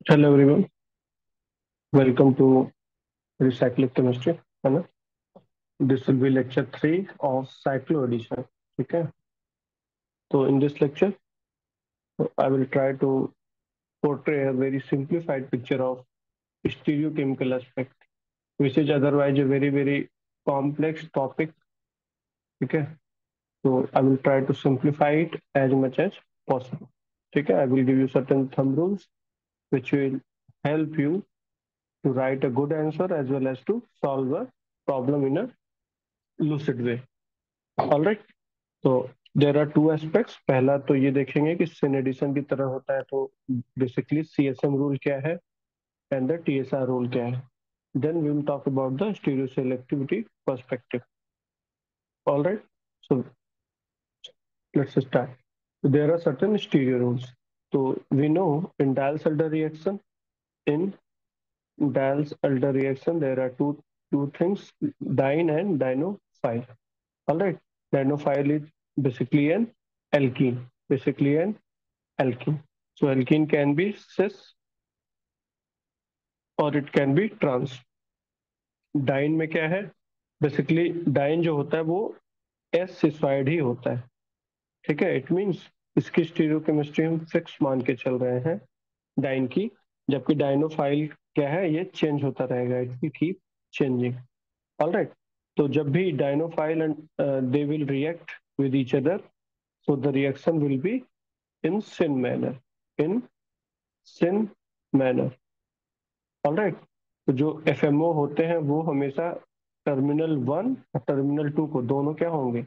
Hello everyone, welcome to recycling chemistry, है ना। This will be lecture 3 of cycloaddition. ठीक है, तो in this lecture I will try to portray a very simplified picture of stereochemical aspect, which is otherwise a very complex topic. ठीक है, so I will try to simplify it as much as possible. ठीक है, I will give you certain thumb rules which will help you to write a good answer as well as to solve a problem in a lucid way. All right. तो देर are two aspects. पहला तो ये देखेंगे कि syn addition की तरह होता है, तो बेसिकली सीएसएम रूल क्या है एंड द टीएसआर रूल क्या है। Then we will talk about the stereo selectivity perspective. Alright, so let's start. There are certain stereo rules. तो we know in Diels Alder reaction, in Diels Alder reaction there are two things, diene and dienophile. Alright, dienophile is basically an alkene, basically an alkene. So alkene can be cis or it can be trans. Diene में क्या है? Basically dine जो होता है वो S cisoid ही होता है। ठीक है, इट मींस इसकी स्टीरियोकेमिस्ट्री हम फिक्स मान के चल रहे हैं डाइन की, जबकि डाइनोफाइल क्या है, ये चेंज होता रहेगा, it will keep changing. Alright, तो जब भी dienophile and they will react with each other, so the reaction will be in syn manner, in syn manner. All right, तो जो एफएमओ होते हैं वो हमेशा टर्मिनल 1 और टर्मिनल 2 को दोनों क्या होंगे,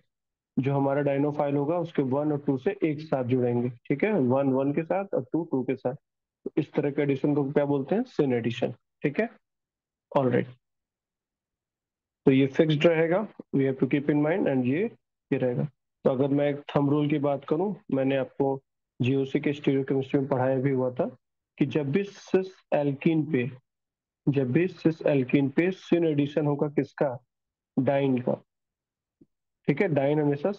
जो हमारा डाइनोफाइल होगा उसके 1 और 2 से एक साथ जुड़ेंगे। ठीक है, 1 1 के साथ और 2 2 के साथ। तो इस तरह के एडिशन को क्या बोलते हैं? Syn addition. ठीक है, ऑल राइट, तो ये फिक्स्ड रहेगा, we have to keep in mind, and ये रहेगा। तो अगर मैं एक थंब रूल की बात करूं, मैंने आपको जीओसी के स्टीरियोकेमिस्ट्री में पढ़ाया भी हुआ था कि जब भी सिस एल्कीन पे सिन एडिशन होगा किसका? डाइन का। ठीक है, डाइन हमेशा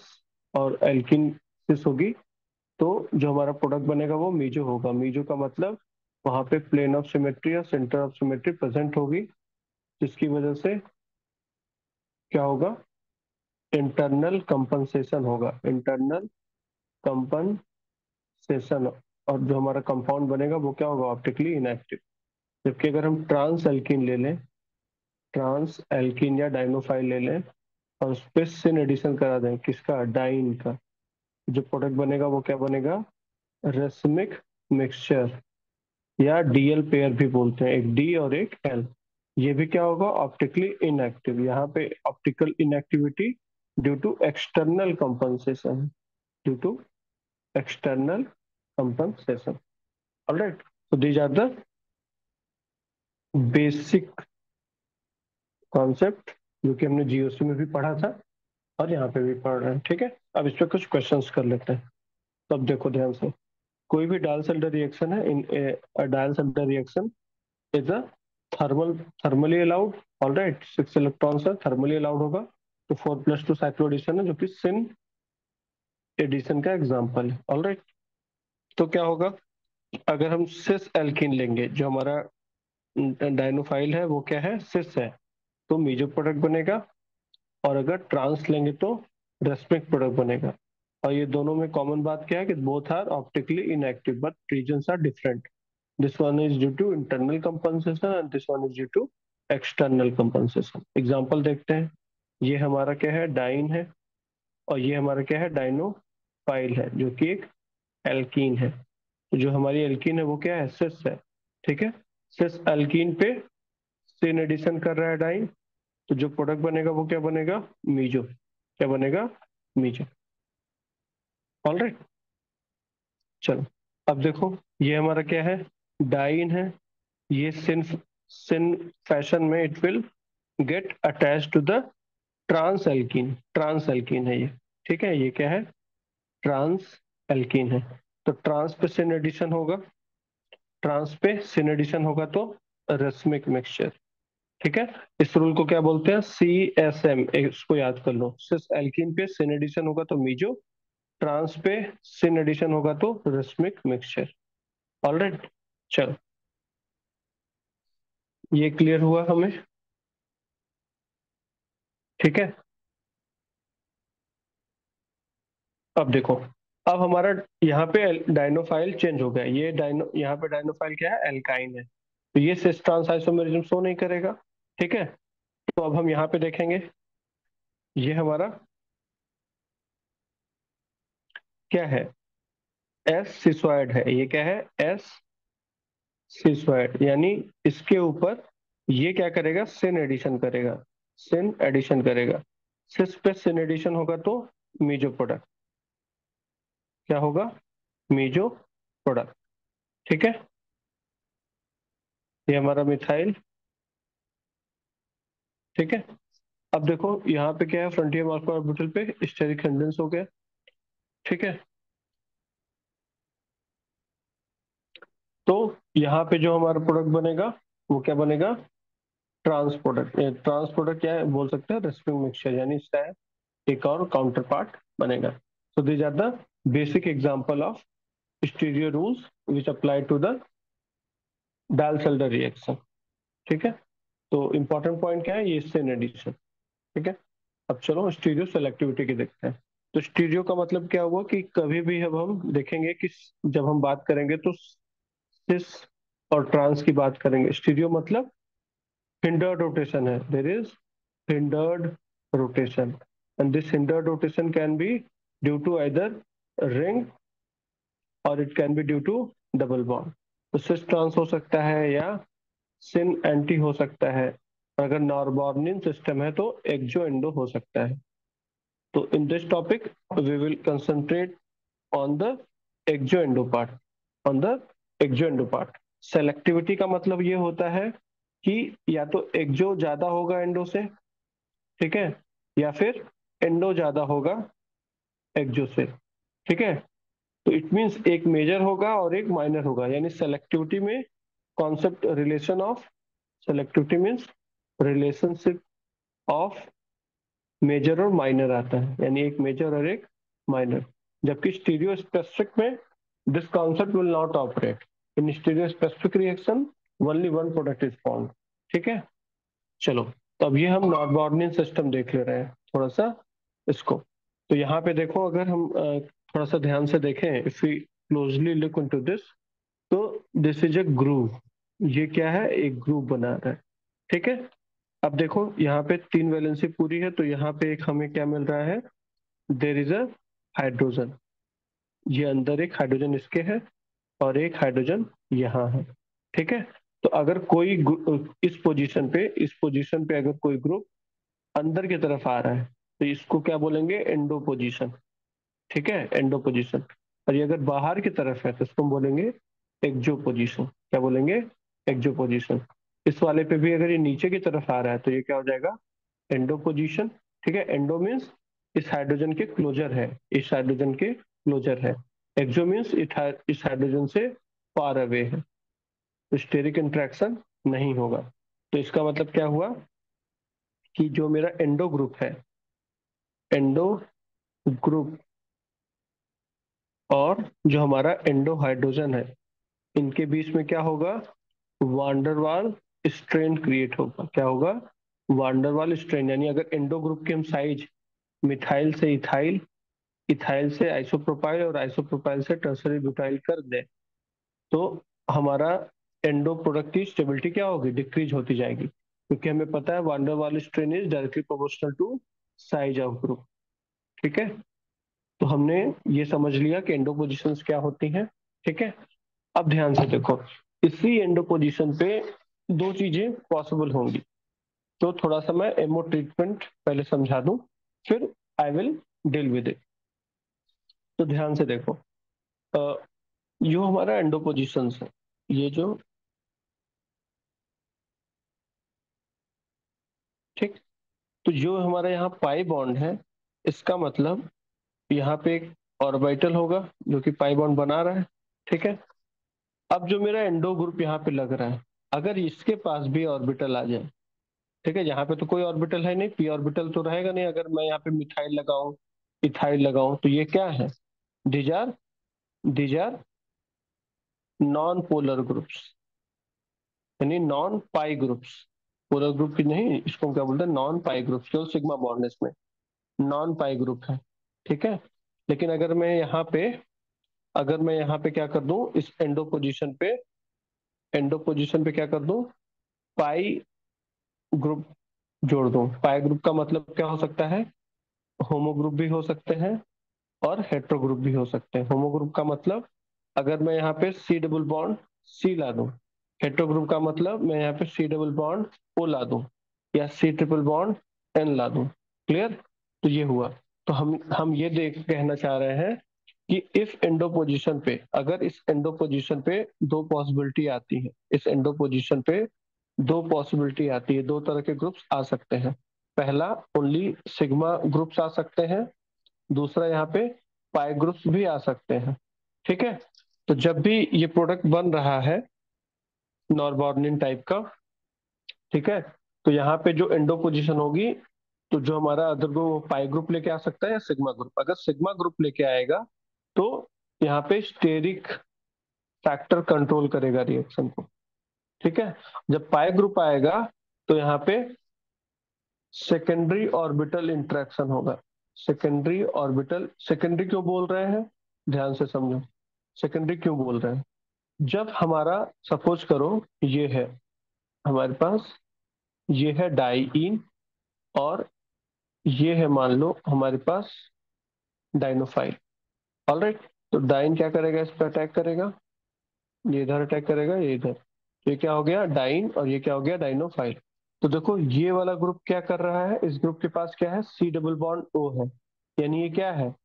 और एल्कीन सिस होगी, तो जो हमारा प्रोडक्ट बनेगा वो मीजो होगा। मीजो का मतलब वहां पे प्लेन ऑफ सिमेट्री या सेंटर ऑफ सिमेट्री प्रेजेंट होगी, जिसकी वजह से क्या होगा? इंटरनल कंपनसेशन होगा, इंटरनल कंपनसेशन। और जो हमारा कंपाउंड बनेगा वो क्या होगा? Optically inactive. जबकि अगर हम ट्रांस एल्कीन ले लें, ट्रांस एल्कीन या डाइनोफाइल ले लें और उस पर सिन एडिशन करा दें, किसका? डाइन का, जो प्रोडक्ट बनेगा वो क्या बनेगा? रेसमिक मिक्सचर, या डीएल पेयर भी बोलते हैं, एक डी और एक एल। ये भी क्या होगा? Optically inactive. यहाँ पे optical inactivity due to external compensation, due to external compensation. All right, so these are the basic concept जो कि हमने जीओसी में भी पढ़ा था और यहाँ पे भी पढ़ रहे हैं। ठीक है, अब इस पे कुछ क्वेश्चंस कर लेते हैं। तो अब देखो ध्यान से, कोई भी डायल्स-एल्डर रिएक्शन है, in Diels Alder reaction is a thermally allowed. All right, 6 electron है, थर्मली अलाउड होगा। तो 4+2 साइक्लो एडिशन है, जो कि सिन एडिशन का एग्जाम्पल है। ऑल राइट, तो क्या होगा अगर हम सिस एल्कीन लेंगे? जो हमारा डाइनोफाइल है वो क्या है? सिस है, तो मीजो प्रोडक्ट बनेगा। और अगर ट्रांस लेंगे तो रेस्पेक्ट प्रोडक्ट बनेगा। और ये दोनों में कॉमन बात क्या है कि both are optically inactive but reasons are different. This one is due to internal compensation and this one is due to external compensation. Example देखते हैं, ये हमारा क्या है? डाइन है, और ये हमारा क्या है? डाइनोफाइल है, जो कि एक एल्कीन है। तो जो हमारी एल्कीन है वो क्या है? सिस है। ठीक है, सिस एल्कीन पे सिन एडिशन कर रहा है डाइन, तो जो प्रोडक्ट बनेगा वो क्या बनेगा? मीजो। क्या बनेगा? मीजो। ऑल राइट, चलो अब देखो, ये हमारा क्या है? डाइन है। ये सिन सिन फैशन में it will get attach to the trans alkene. Trans alkene है ये। ठीक है, ये क्या है? ट्रांस एल्कीन है। तो ट्रांस पे सिन एडिशन होगा, ट्रांस पे सिन एडिशन होगा तो रेसमिक मिक्सचर। ठीक है, इस रूल को क्या बोलते हैं? CSM, इसको याद कर लो। सिस एल्कीन पे सिन एडिशन होगा तो मीजो, ट्रांस पे सिन एडिशन होगा तो रेसमिक मिक्सचर। ऑल राइट, चलो ये क्लियर हुआ हमें? ठीक है। अब देखो, अब हमारा यहाँ पे डाइनोफाइल चेंज हो गया। ये डाइनो, यहाँ पे डाइनोफाइल क्या है, एल्काइन है, तो ये सिस ट्रांस आइसोमेरिज्म शो नहीं करेगा। ठीक है। तो अब हम यहाँ पे देखेंगे, ये हमारा क्या है, एस सिसोइड है। ये क्या है, एस सिसोइड, यानी इसके ऊपर ये क्या करेगा, सिन एडिशन करेगा, सिन एडिशन करेगा। सिस पे सिन एडिशन होगा तो मीजो प्रोडक्ट, क्या होगा, मीजो प्रोडक्ट। ठीक है। ये हमारा मिथाइल। ठीक है। अब देखो यहाँ पे क्या है, फ्रंटियर मार्कर ऑर्बिटल पे स्टेरिक कंडेंस हो गया। ठीक है। तो यहाँ पे जो हमारा प्रोडक्ट बनेगा वो क्या बनेगा, ट्रांस प्रोडक्ट। ट्रांस प्रोडक्ट क्या है बोल सकते हैं, रेस्पिंग मिक्सचर, यानी इसका एक और काउंटर पार्ट बनेगा। So these are the basic example of stereo rules which apply to the Diels Alder reaction. ठीक है। तो इंपॉर्टेंट पॉइंट क्या है, ये सिन एडिशन। ठीक है। अब चलो स्टीरियो सेलेक्टिविटी की देखते हैं। तो स्टीरियो का मतलब क्या हुआ कि कभी भी अब हम देखेंगे कि जब हम बात करेंगे तो सिस और ट्रांस की बात करेंगे। स्टीरियो मतलब hindered rotation है, there is hindered rotation, and this hindered rotation can be due to either ring or it can be due to double bond। तो सिस ट्रांस हो सकता है या सिन एंटी हो सकता है। अगर नॉरबॉर्नियन सिस्टम है तो एक्जो एंडो हो सकता है। तो in this topic we will concentrate on the exo endo part, on the exo endo part. Selectivity का मतलब ये होता है कि या तो एक्जो ज्यादा होगा एंडो से, ठीक है, या फिर एंडो ज्यादा होगा एक्जो से। ठीक है। तो इट मींस एक मेजर होगा और एक माइनर होगा, यानी सेलेक्टिविटी में concept relation of, selectivity means relationship of major और माइनर आता है, यानी एक मेजर और एक माइनर। जबकि स्टीरियो स्पेसिफिक में this concept will not operate. In stereo specific reaction only one product is formed. ठीक है। चलो, तो अब ये हम नॉर्बॉर्नियन सिस्टम देख ले रहे हैं थोड़ा सा इसको। तो यहाँ पे देखो, अगर हम थोड़ा सा ध्यान से देखें, if we closely look into this, तो दिस इज अ ग्रूव। ये क्या है, एक ग्रूव बना रहा है। ठीक है। अब देखो यहाँ पे तीन वैलेंसी पूरी है, तो यहाँ पे एक हमें क्या मिल रहा है, देर इज अ हाइड्रोजन। ये अंदर एक हाइड्रोजन इसके है और एक हाइड्रोजन यहाँ है। ठीक है। तो अगर कोई इस पोजीशन पे अगर कोई ग्रुप अंदर की तरफ आ रहा है तो इसको क्या बोलेंगे, एंडो पोजीशन। ठीक है, एंडो पोजीशन। और ये अगर बाहर की तरफ है तो इसको हम बोलेंगे एक्जो पोजीशन। क्या बोलेंगे, एक्जो पोजीशन। इस वाले पे भी अगर ये नीचे की तरफ आ रहा है तो ये क्या हो जाएगा, एंडो पोजीशन। ठीक है। एंडो मीन्स इस हाइड्रोजन के क्लोजर है, इस हाइड्रोजन के क्लोजर है। एक्सो मीन्स इस हाइड्रोजन से फार अवे है, तो स्टेरिक इंट्रैक्शन नहीं होगा। तो इसका मतलब क्या हुआ कि जो मेरा एंडो ग्रुप है, एंडो ग्रुप और जो हमारा एंडो हाइड्रोजन है, इनके बीच में क्या होगा, वांडरवाल स्ट्रेन क्रिएट होगा। क्या होगा, वांडरवाल स्ट्रेन। यानी अगर एंडो ग्रुप की हम साइज मिथाइल से इथाइल, इथाइल से आइसोप्रोपाइल और आइसोप्रोपाइल से टर्सरी ब्यूटाइल कर दे, तो हमारा एंडो प्रोडक्ट की स्टेबिलिटी क्या होगी, डिक्रीज होती जाएगी, क्योंकि हमें पता है van der Waals strain is directly proportional to size of group. ठीक है। तो हमने ये समझ लिया कि एंडो पोजिशंस क्या होती हैं। ठीक है। अब ध्यान से देखो, इसी एंडो पोजिशन पे दो चीजें पॉसिबल होंगी। तो थोड़ा सा मैं एमओ ट्रीटमेंट पहले समझा दूं, फिर I will deal with it. तो ध्यान से देखो, जो हमारा एंडो पोजिशन है, ये जो, ठीक, तो जो हमारा यहाँ पाई बॉन्ड है, इसका मतलब यहाँ पे एक ऑर्बिटल होगा जो कि पाई बॉन्ड बना रहा है। ठीक है। अब जो मेरा एंडो ग्रुप यहाँ पे लग रहा है, अगर इसके पास भी ऑर्बिटल आ जाए, ठीक है, यहाँ पे तो कोई ऑर्बिटल है नहीं, पी ऑर्बिटल तो रहेगा नहीं। अगर मैं यहाँ पे मिथाइल लगाऊं, इथाइल लगाऊं, तो ये क्या है, these are these are non polar groups. यानी नॉन पाई ग्रुप्स, पूरा ग्रुप की नहीं, इसको क्या बोलते हैं, नॉन पाई ग्रुप्स, केवल सिग्मा बॉन्ड है इसमें, नॉन पाई ग्रुप है, ठीक है। लेकिन अगर मैं यहाँ पे क्या कर दूं, इस एंडो पोजीशन पे क्या कर दूं, पाई ग्रुप जोड़ दूं। पाई ग्रुप का मतलब क्या हो सकता है, होमो ग्रुप भी हो सकते हैं और हेट्रो ग्रुप भी हो सकते हैं। होमो ग्रुप का मतलब अगर मैं यहाँ पे सी डबल बॉन्ड सी ला दूं, हेट्रो ग्रुप का मतलब मैं यहाँ पे सी डबल बॉन्ड ओ ला दूं या सी ट्रिपल बॉन्ड एन ला दूं। क्लियर? तो ये हुआ। तो हम ये देख कहना चाह रहे हैं कि इस एंडो पोजीशन पे, अगर इस एंडो पोजीशन पे दो पॉसिबिलिटी आती है, इस एंडो पोजीशन पे दो पॉसिबिलिटी आती है, दो तरह के ग्रुप्स आ सकते हैं। पहला, ओनली सिग्मा ग्रुप्स आ सकते हैं। दूसरा, यहाँ पे पाई ग्रुप्स भी आ सकते हैं, ठीक है। तो जब भी ये प्रोडक्ट बन रहा है नॉरबॉर्निन टाइप का, ठीक है, तो यहाँ पे जो एंडो पोजीशन होगी, तो जो हमारा अदर ग्रुप पाई ग्रुप लेके आ सकता है या सिग्मा ग्रुप। अगर सिग्मा ग्रुप लेके आएगा तो यहाँ पे स्टेरिक फैक्टर कंट्रोल करेगा रिएक्शन को, ठीक है। जब पाई ग्रुप आएगा तो यहाँ पे सेकेंडरी ऑर्बिटल इंटरेक्शन होगा। सेकेंडरी क्यों बोल रहे हैं, ध्यान से समझो। सेकेंडरी क्यों बोल रहे हैं, जब हमारा, सपोज करो ये है हमारे पास, ये है डाइईन और ये है मान लो हमारे पास डाइनोफाइल। ऑलराइट, तो डाइन क्या करेगा, इस पर अटैक करेगा, ये इधर अटैक करेगा, ये इधर। तो ये क्या हो गया, डाइन, और ये क्या हो गया, डाइनोफाइल। तो देखो ये वाला ग्रुप क्या कर रहा है, इस ग्रुप के पास क्या है, सी डबल बॉन्ड ओ है, यानी ये क्या है,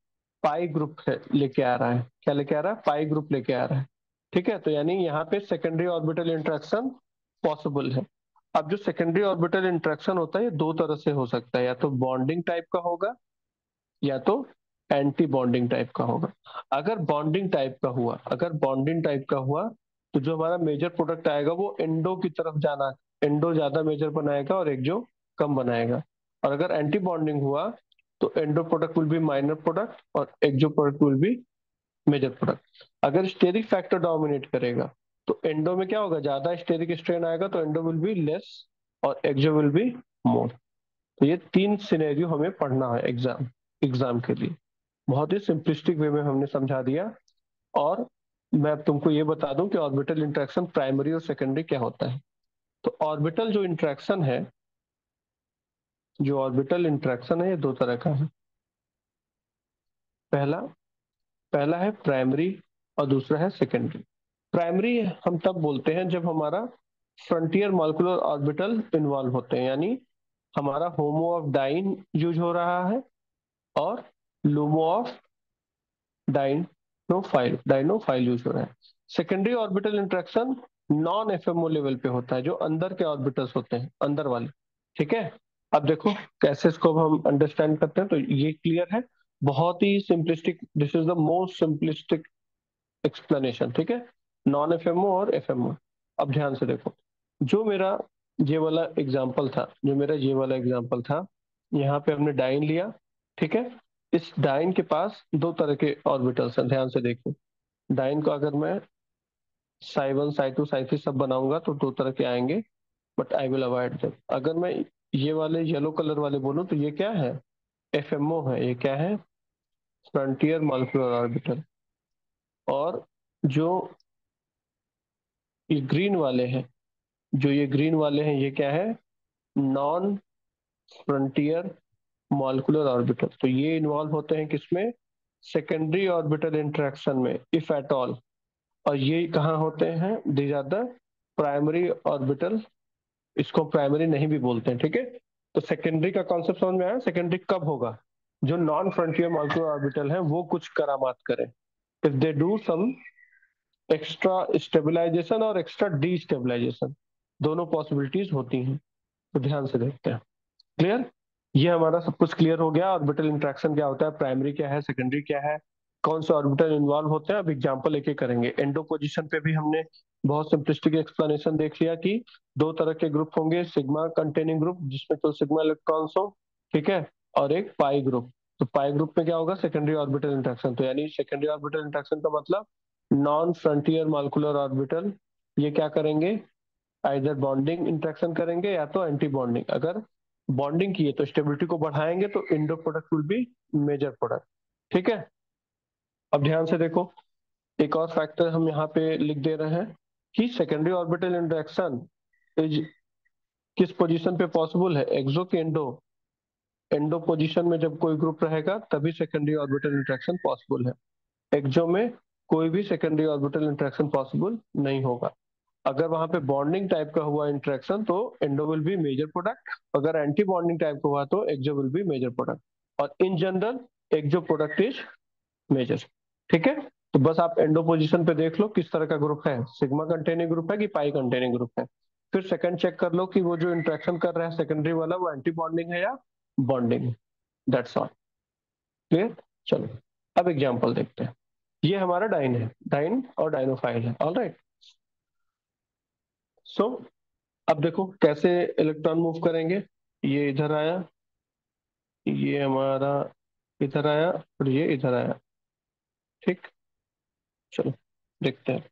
पाई ग्रुप है, लेके आ रहा है। क्या लेके आ रहा है, पाई ग्रुप लेके आ रहा है, ठीक है। तो यानी यहाँ पे सेकेंडरी ऑर्बिटल इंट्रैक्शन पॉसिबल है। अब जो सेकेंडरी ऑर्बिटल इंट्रैक्शन होता है ये दो तरह से हो सकता है, या तो बॉन्डिंग टाइप का होगा या तो एंटी बॉन्डिंग टाइप का होगा। अगर बॉन्डिंग टाइप का हुआ तो जो हमारा मेजर प्रोडक्ट आएगा वो एंडो की तरफ जाना, एंडो ज्यादा मेजर बनाएगा और एक जो कम बनाएगा। और अगर एंटी बॉन्डिंग हुआ तो endo product will be minor product और एक जो product will be major product. अगर स्टेरिक फैक्टर डोमिनेट करेगा तो एंडो में क्या होगा, ज्यादा स्टेरिक स्ट्रेन आएगा तो एंडो विल बी लेस और एक्सो विल बी मोर। तो ये तीन सिनेरियो हमें पढ़ना है एग्जाम के लिए। बहुत ही सिंपलिस्टिक वे में हमने समझा दिया। और मैं अब तुमको ये बता दूं कि ऑर्बिटल इंटरेक्शन प्राइमरी और सेकेंडरी क्या होता है। तो ऑर्बिटल जो इंटरेक्शन है, ये दो तरह का है। पहला पहला है प्राइमरी और दूसरा है सेकेंडरी। प्राइमरी हम तब बोलते हैं जब हमारा फ्रंटियर मॉलिक्यूलर ऑर्बिटल इन्वॉल्व होते हैं, यानी हमारा होमो ऑफ डाइन यूज हो रहा है और लुमो ऑफ डाइनोफाइल यूज हो रहा है। Secondary orbital interaction non FMO level पे होता है, जो अंदर के ऑर्बिटल्स होते हैं, अंदर वाले, ठीक है। अब देखो कैसे इसको हम अंडरस्टैंड करते हैं, तो ये क्लियर है, बहुत ही simplistic, this is the most simplistic explanation, ठीक है। नॉन एफएमओ और एफएमओ। अब ध्यान से देखो, जो मेरा ये वाला एग्जाम्पल था, यहाँ पे हमने डाइन लिया, ठीक है। इस डाइन के पास दो तरह के ऑर्बिटल्स हैं, ध्यान से देखो। डाइन को अगर मैं psi one Sai to Sai three सब बनाऊंगा तो दो तरह के आएंगे, but I will avoid them. अगर मैं ये वाले येलो कलर वाले बोलूं तो ये क्या है, एफएमओ है। ये क्या है, फ्रंटियर मॉलिक्यूलर ऑर्बिटल। और जो ये ग्रीन वाले हैं ये क्या है, नॉन फ्रंटियर मॉलिक्यूलर ऑर्बिटल। तो ये इन्वॉल्व होते हैं किसमें, सेकेंडरी ऑर्बिटल इंटरेक्शन में, इफ एट ऑल। और ये कहाँ होते हैं, these are the primary orbital. इसको प्राइमरी नहीं भी बोलते हैं, ठीक है। तो सेकेंडरी का कॉन्सेप्ट समझ में आया। सेकेंडरी कब होगा, जो नॉन फ्रंटियर मॉलिक्यूलर ऑर्बिटल है वो कुछ करामात करें, if they do some extra stabilisation और एक्स्ट्रा डीस्टेबलाइजेशन, दोनों पॉसिबिलिटीज होती हैं। तो ध्यान से देखते हैं। क्लियर? ये हमारा सब कुछ क्लियर हो गया। ऑर्बिटल इंट्रैक्शन क्या होता है, प्राइमरी क्या है, सेकेंडरी क्या है, कौन से ऑर्बिटल इन्वॉल्व होते हैं। अब एग्जांपल लेके करेंगे। एंडो पोजीशन पे भी हमने बहुत सिंपलिस्टिक एक्सप्लेनेशन देख लिया कि दो तरह के ग्रुप होंगे, सिग्मा कंटेनिंग ग्रुप जिसमें तो सिग्मा इलेक्ट्रॉन्स हो, ठीक है, और एक पाई ग्रुप। तो पाई ग्रुप में क्या होगा, सेकेंडरी ऑर्बिटल इंट्रैक्शन। तो यानी सेकेंडरी ऑर्बिटल इंट्रैक्शन का मतलब नॉन फ्रंटियर मॉलिक्यूलर ऑर्बिटल, ये क्या करेंगे, आइदर बॉन्डिंग इंटरेक्शन करेंगे या तो एंटी बॉन्डिंग। अगर बॉन्डिंग की है तो स्टेबिलिटी को बढ़ाएंगे तो endo product will be major product. ठीक है, अब ध्यान से देखो, एक और फैक्टर हम यहाँ पे लिख दे रहे हैं कि सेकेंडरी ऑर्बिटल इंटरेक्शन इज किस पोजीशन पे पॉसिबल है, एक्सो के एंडो। एंडो पोजीशन में जब कोई ग्रुप रहेगा तभी सेकेंडरी ऑर्बिटल इंटरेक्शन पॉसिबल है। एक्सो में कोई भी सेकेंडरी ऑर्बिटल इंटरेक्शन पॉसिबल नहीं होगा। अगर वहां पे बॉन्डिंग टाइप का हुआ इंटरेक्शन तो endo will be major product, अगर एंटी बॉन्डिंग टाइप का हुआ तो exo will be major product. और in general exo product is major. ठीक है, तो बस आप एंडो पोजीशन पे देख लो किस तरह का ग्रुप है, सिग्मा कंटेनिंग ग्रुप है कि पाई कंटेनिंग ग्रुप है। फिर सेकंड चेक कर लो कि वो जो इंटरेक्शन कर रहा है सेकेंडरी वाला वो एंटी बॉन्डिंग है या बॉन्डिंग। That's all. क्लियर? चलो अब एग्जांपल देखते हैं। ये हमारा डाइन है, डाइन और डाइनोफाइल है। All right. सो अब देखो कैसे इलेक्ट्रॉन मूव करेंगे। ये इधर आया, ये हमारा इधर आया और ये इधर आया। ठीक, चलो देखते हैं।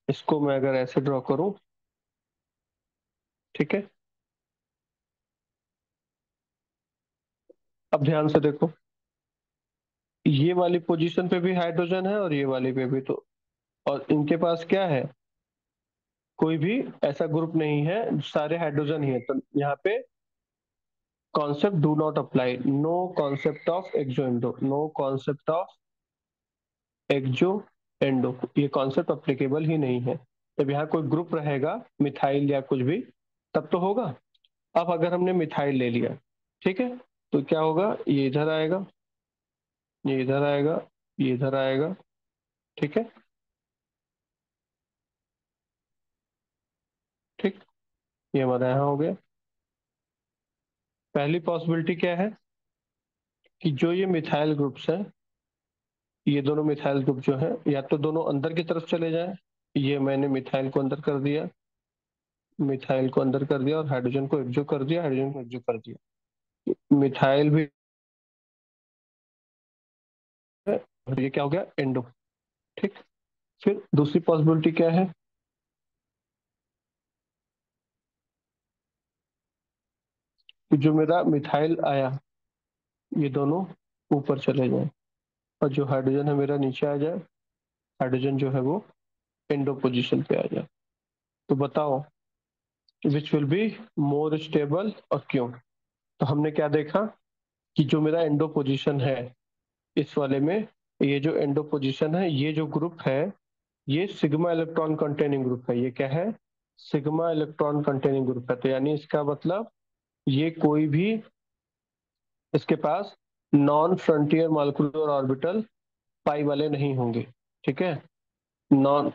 इसको मैं अगर ऐसे ड्रॉ करूं, ठीक है, अब ध्यान से देखो, ये वाली पोजीशन पे भी हाइड्रोजन है और ये वाली पे भी। तो और इनके पास क्या है, कोई भी ऐसा ग्रुप नहीं है, सारे हाइड्रोजन ही है। तो यहाँ पे concept do not apply, no concept of exo endo, no concept of exo endo, ये कॉन्सेप्ट अप्लीकेबल ही नहीं है। जब यहाँ कोई ग्रुप रहेगा मिथाइल या कुछ भी तब तो होगा। अब अगर हमने मिथाइल ले लिया, ठीक है, तो क्या होगा, ये इधर आएगा, ये इधर आएगा, ये इधर आएगा। ठीक है, ठीक, ये हमारा यहाँ हो गया। पहली पॉसिबिलिटी क्या है कि जो ये मिथाइल ग्रुप्स हैं, ये दोनों मिथाइल ग्रुप जो है या तो दोनों अंदर की तरफ चले जाएं, ये मैंने मिथाइल को अंदर कर दिया, मिथाइल को अंदर कर दिया और हाइड्रोजन को एक्सो कर दिया, हाइड्रोजन को एक्सो कर दिया, मिथाइल भी है और ये क्या हो गया, एंडो। ठीक, फिर दूसरी पॉसिबिलिटी क्या है कि जो मेरा मिथाइल आया ये दोनों ऊपर चले जाए और जो हाइड्रोजन है मेरा नीचे आ जाए, हाइड्रोजन जो है वो एंडो पोजिशन पे आ जाए। तो बताओ which will be more stable और क्यों। तो हमने क्या देखा कि जो मेरा एंडो पोजीशन है इस वाले में, ये जो एंडो पोजीशन है, ये जो ग्रुप है ये सिग्मा इलेक्ट्रॉन कंटेनिंग ग्रुप है। ये क्या है, सिग्मा इलेक्ट्रॉन कंटेनिंग ग्रुप है। तो यानी इसका मतलब ये कोई भी इसके पास non frontier molecular orbital pi वाले नहीं होंगे। ठीक है, non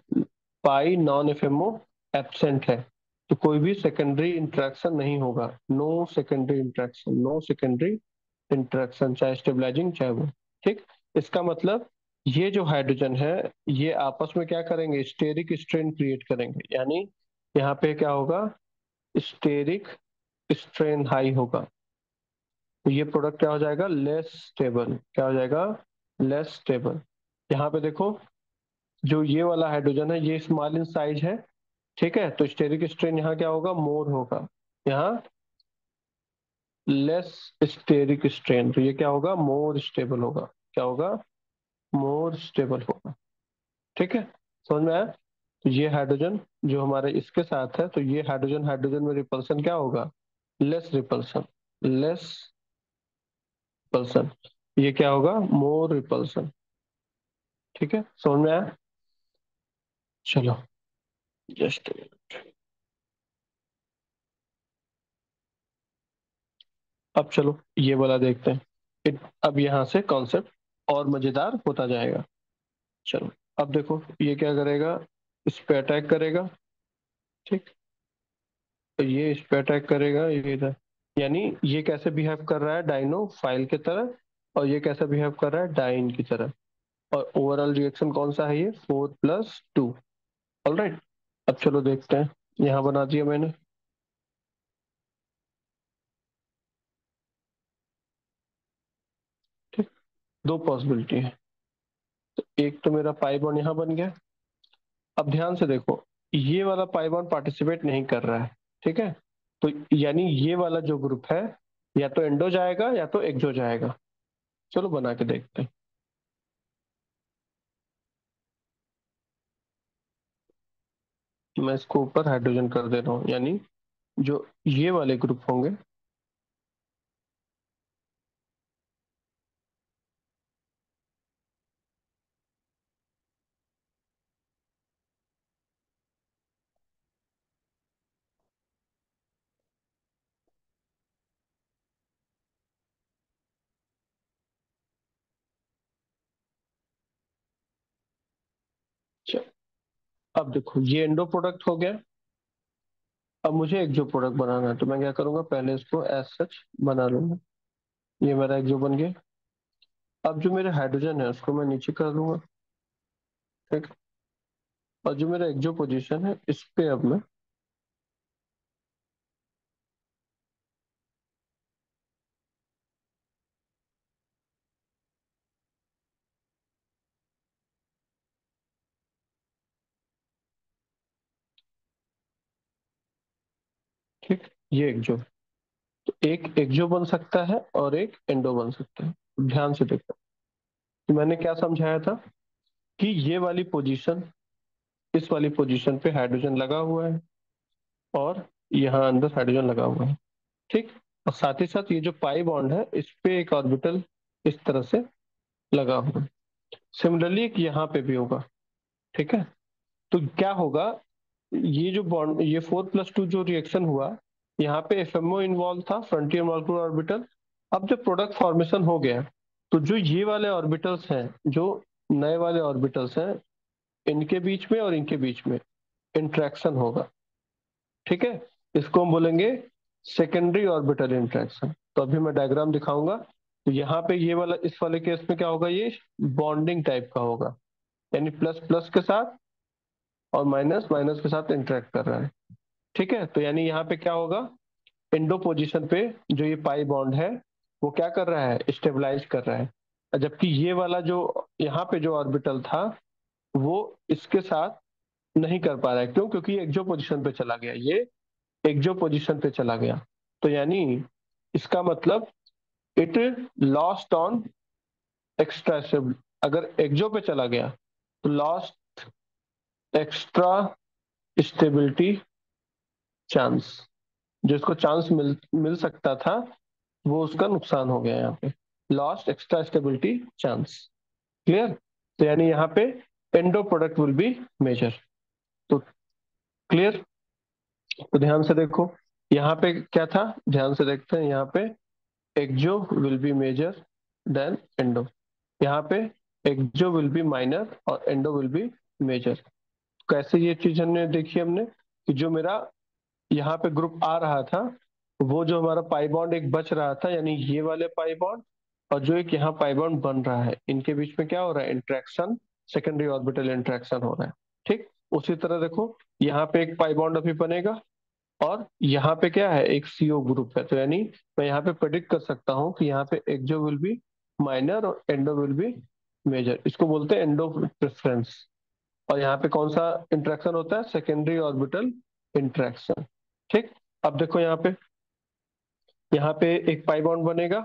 pi non FMO absent है, तो कोई भी सेकेंडरी इंटरेक्शन नहीं होगा। No secondary interaction, no secondary interaction, चाहे स्टेबलाइजिंग चाहे वो। ठीक, इसका मतलब ये जो हाइड्रोजन है ये आपस में क्या करेंगे, स्टेरिक स्ट्रेन क्रिएट करेंगे। यानी यहाँ पे क्या होगा, स्टेरिक स्ट्रेन हाई होगा। तो ये प्रोडक्ट क्या हो जाएगा, लेस स्टेबल। क्या हो जाएगा, लेस स्टेबल। यहाँ पे देखो जो ये वाला हाइड्रोजन है ये स्मॉल इन साइज है। ठीक है, तो स्टेरिक स्ट्रेन यहाँ क्या होगा, मोर होगा। यहाँ लेस स्टेरिक स्ट्रेन, तो ये क्या होगा, मोर स्टेबल होगा। क्या होगा, मोर स्टेबल होगा। ठीक है, समझ में आया। तो ये हाइड्रोजन जो हमारे इसके साथ है, तो ये हाइड्रोजन हाइड्रोजन में रिपल्सन क्या होगा, लेस रिपल्सन, लेस रिपल्सन। ये क्या होगा, मोर रिपल्सन। ठीक है, समझ में आया। चलो जस्ट, अब चलो ये वाला देखते हैं। अब यहाँ से कॉन्सेप्ट और मजेदार होता जाएगा। चलो अब देखो ये क्या करेगा, इस पे अटैक करेगा। ठीक, तो ये इस पे अटैक करेगा, ये इधर। यानी ये कैसे बिहेव कर रहा है, डाइनो फाइल की तरह, और ये कैसे बिहेव कर रहा है, डाइन की तरह। और ओवरऑल रिएक्शन कौन सा है, ये 4+2। ऑल राइट, अब चलो देखते हैं। यहाँ बना दिया मैंने। ठीक, दो पॉसिबिलिटी है। तो एक तो मेरा पाई बॉन्ड यहाँ बन गया, अब ध्यान से देखो, ये वाला पाई बॉन्ड पार्टिसिपेट नहीं कर रहा है, ठीक है। तो यानी ये वाला जो ग्रुप है, या तो एंडो जाएगा या तो एक्सो जाएगा। चलो बना के देखते हैं। मैं इसको ऊपर हाइड्रोजन कर दे रहा हूँ, यानी जो ये वाले ग्रुप होंगे, च- अब देखो ये एंडो प्रोडक्ट हो गया। अब मुझे एक्सो प्रोडक्ट बनाना है, तो मैं क्या करूंगा, पहले इसको एज सच बना लूंगा। ये मेरा एक्सो बन गया। अब जो मेरे हाइड्रोजन है उसको मैं नीचे कर दूंगा, ठीक। और जो मेरा एक्सो पोजीशन है इस पे अब मैं, ठीक, ये एक्सो। तो एक एक्सो बन सकता है और एक एंडो बन सकता है। ध्यान से देखो, तो मैंने क्या समझाया था कि ये वाली पोजीशन, इस वाली पोजीशन पे हाइड्रोजन लगा हुआ है और यहाँ अंदर हाइड्रोजन लगा हुआ है, ठीक। और साथ ही साथ ये जो पाई बॉन्ड है इस पे एक ऑर्बिटल इस तरह से लगा हुआ है। सिमिलरली एक यहाँ पे भी होगा, ठीक है। तो क्या होगा, ये जो बॉन्ड, ये 4+2 जो रिएक्शन हुआ, यहाँ पे एफएमओ इन्वॉल्व था, फ्रंटियर मॉलिक्यूलर ऑर्बिटल। अब जब प्रोडक्ट फॉर्मेशन हो गया, तो जो ये वाले ऑर्बिटल्स हैं, जो नए वाले ऑर्बिटल्स हैं, इनके बीच में और इनके बीच में इंट्रैक्शन होगा, ठीक है। इसको हम बोलेंगे सेकेंडरी ऑर्बिटल इंट्रैक्शन। तो अभी मैं डायग्राम दिखाऊंगा। तो यहाँ पे ये वाला, इस वाले केस में क्या होगा, ये बॉन्डिंग टाइप का होगा, यानी प्लस प्लस के साथ और माइनस माइनस के साथ इंटरेक्ट कर रहा है, ठीक है। तो यानी यहाँ पे क्या होगा, इंडो पोजीशन पे जो ये पाई बॉन्ड है वो क्या कर रहा है, स्टेबलाइज कर रहा है। जबकि ये वाला जो यहाँ पे जो ऑर्बिटल था वो इसके साथ नहीं कर पा रहा है। क्यों? क्योंकि ये एक्सो पोजीशन पे चला गया, ये एक्सो पोजीशन पे चला गया। तो यानी इसका मतलब इट लॉस्ट ऑन एक्स्ट्रा, अगर एक्सो पे चला गया तो लॉस्ट एक्स्ट्रा स्टेबिलिटी चांस, जो इसको चांस मिल मिल सकता था वो उसका नुकसान हो गया। यहाँ पे lost extra stability chance. Clear? तो यानी यहाँ पे endo product will be major. तो क्लियर? तो ध्यान से देखो, यहाँ पे क्या था, ध्यान से देखते हैं। यहाँ पे exo will be major than endo. यहाँ पे एक्सो विल बी माइनर और एंडो विल बी मेजर। कैसे ये चीज हमने देखी, हमने कि जो मेरा यहाँ पे ग्रुप आ रहा था, वो जो हमारा पाई बॉन्ड एक बच रहा था, यानी ये वाले पाई बॉन्ड और जो एक यहाँ पाई बॉन्ड बन रहा है, इनके बीच में क्या हो रहा है, इंट्रैक्शन, सेकेंडरी ऑर्बिटल इंट्रैक्शन हो रहा है, ठीक। उसी तरह देखो, यहाँ पे एक पाई बॉन्ड अभी बनेगा और यहाँ पे क्या है, एक सीओ ग्रुप है। तो यानी मैं यहाँ पे प्रेडिक्ट कर सकता हूँ कि यहाँ पे एक्सो विल बी माइनर और एंडो विल बी मेजर। इसको बोलते हैं एंडो प्रेफरेंस। और यहाँ पे कौन सा इंट्रैक्शन होता है, सेकेंडरी ऑर्बिटल इंट्रैक्शन, ठीक। अब देखो यहाँ पे एक पाई बॉन्ड बनेगा,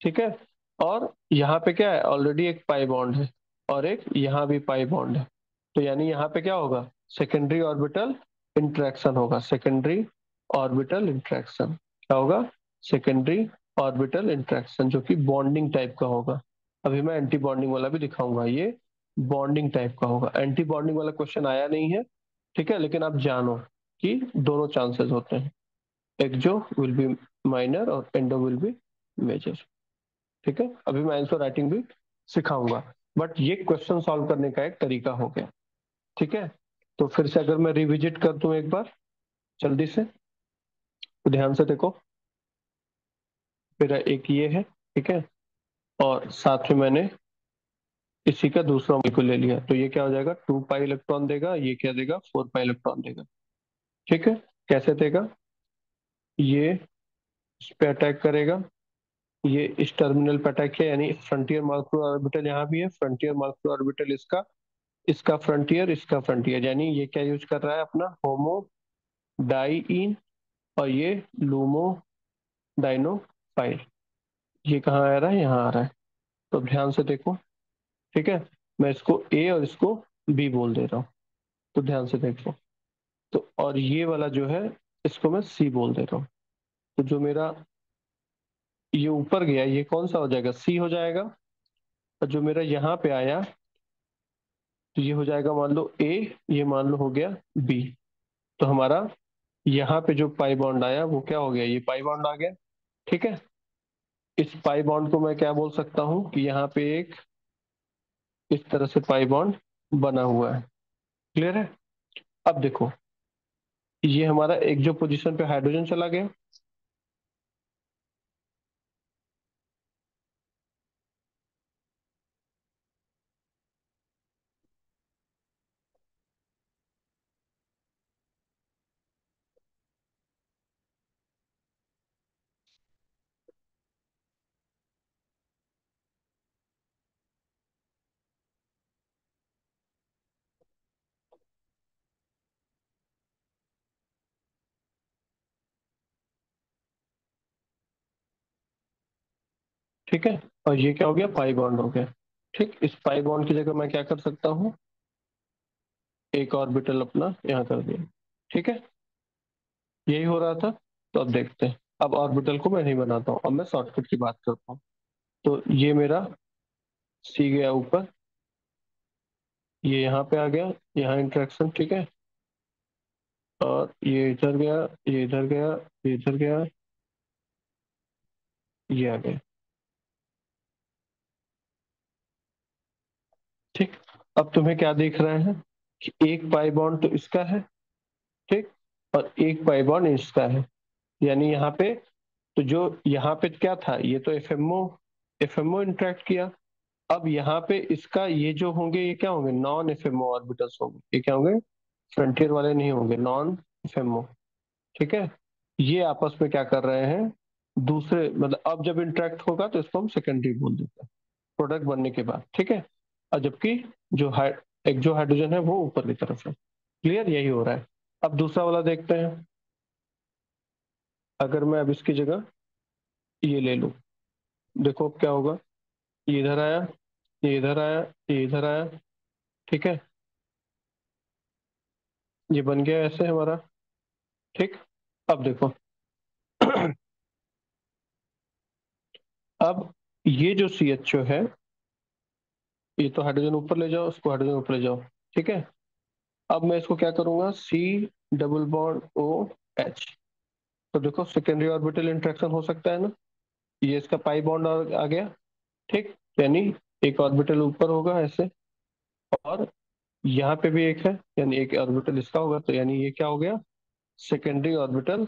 ठीक है। और यहाँ पे क्या है, ऑलरेडी एक पाई बॉन्ड है और एक यहाँ भी पाई बॉन्ड है। तो यानी यहाँ पे क्या होगा, सेकेंडरी ऑर्बिटल इंट्रैक्शन होगा। सेकेंडरी ऑर्बिटल इंट्रैक्शन क्या होगा, सेकेंडरी ऑर्बिटल इंट्रैक्शन, जो कि बॉन्डिंग टाइप का होगा। अभी मैं एंटी बॉन्डिंग वाला भी दिखाऊंगा, ये बॉन्डिंग टाइप का होगा। एंटी बॉन्डिंग वाला क्वेश्चन आया नहीं है, ठीक है, लेकिन आप जानो कि दोनों चांसेस होते हैं, एक्सो विल बी माइनर और एंडो विल बी मेजर, ठीक है। अभी मैं आंसर राइटिंग भी सिखाऊंगा, बट ये क्वेश्चन सॉल्व करने का एक तरीका हो गया, ठीक है। तो फिर से अगर मैं रिविजिट कर दूं एक बार जल्दी से, तो ध्यान से देखो, मेरा एक ये है, ठीक है, और साथ में मैंने इसी का दूसरा मॉलिक्यूल ले लिया, तो ये क्या हो जाएगा, 2 पाई इलेक्ट्रॉन देगा, ये क्या देगा, 4 पाई इलेक्ट्रॉन देगा, ठीक है। कैसे देगा, ये इस पे अटैक करेगा, ये इस टर्मिनल पे अटैक किया, यानी फ्रंटियर मॉलिक्यूलर ऑर्बिटल यहाँ भी है, फ्रंटियर मॉलिक्यूलर ऑर्बिटल इसका इसका फ्रंटियर, इसका फ्रंटियर, यानी ये क्या यूज कर रहा है अपना होमो डाइइन, और ये लूमो डाइनोफाइल। ये कहाँ आ रहा है, यहाँ आ रहा है। तो ध्यान से देखो, ठीक है। मैं इसको ए और इसको बी बोल दे रहा हूँ, तो ध्यान से देखो। तो और ये वाला जो है, इसको मैं सी बोल दे रहा हूँ। तो जो मेरा ये ऊपर गया, ये कौन सा हो जाएगा, सी हो जाएगा। और जो मेरा यहाँ पे आया, तो ये हो जाएगा मान लो ए, ये मान लो हो गया बी। तो हमारा यहाँ पे जो पाई बॉन्ड आया वो क्या हो गया, ये पाई बॉन्ड आ गया। ठीक है। इस पाई बॉन्ड को मैं क्या बोल सकता हूँ कि यहाँ पे एक इस तरह से पाई बॉन्ड बना हुआ है। क्लियर है। अब देखो, ये हमारा एक जो पोजीशन पे हाइड्रोजन चला गया। ठीक है। और ये क्या हो गया, पाई बॉन्ड हो गया। ठीक, इस पाई बॉन्ड की जगह मैं क्या कर सकता हूँ, एक ऑर्बिटल अपना यहाँ कर दिया। ठीक है, यही हो रहा था। तो अब देखते हैं। अब ऑर्बिटल को मैं नहीं बनाता हूँ, अब मैं शॉर्टकट की बात करता हूँ। तो ये मेरा सी गया ऊपर, ये यहाँ पे आ गया, यहाँ इंटरेक्शन। ठीक है। और ये इधर गया, ये इधर गया, ये इधर गया, ये आ गया। ठीक। अब तुम्हें क्या दिख रहा है कि एक पाई बॉन्ड तो इसका है, ठीक, और एक पाई बॉन्ड इसका है। यानी यहाँ पे, तो जो यहाँ पे क्या था, ये तो एफएमओ एफएमओ इंटरेक्ट किया। अब यहाँ पे इसका ये जो होंगे, ये क्या होंगे, नॉन एफएमओ ऑर्बिटल्स होंगे। ये क्या होंगे, फ्रंटियर वाले नहीं होंगे, नॉन एफएमओ। ठीक है। ये आपस में क्या कर रहे हैं, दूसरे मतलब अब जब इंटरेक्ट होगा तो इसको हम सेकेंडरी बोल देते हैं, प्रोडक्ट बनने के बाद। ठीक है। और जबकि जो एक जो हाइड्रोजन है वो ऊपर की तरफ है। क्लियर, यही हो रहा है। अब दूसरा वाला देखते हैं। अगर मैं अब इसकी जगह ये ले लूं, देखो अब क्या होगा। ये इधर आया, ये इधर आया, ये इधर आया। ठीक है। ये बन गया ऐसे हमारा। ठीक। अब देखो अब ये जो सी एच ओ है, ये तो हाइड्रोजन ऊपर ले जाओ, उसको हाइड्रोजन ऊपर ले जाओ। ठीक है। अब मैं इसको क्या करूंगा, C double bond O H. तो देखो सेकेंडरी ऑर्बिटल इंटरेक्शन हो सकता है ना, ये इसका पाई बॉन्ड आ गया। ठीक, यानी एक ऑर्बिटल ऊपर होगा ऐसे, और यहाँ पे भी एक है, यानी एक ऑर्बिटल इसका होगा। तो यानी ये क्या हो गया, सेकेंडरी ऑर्बिटल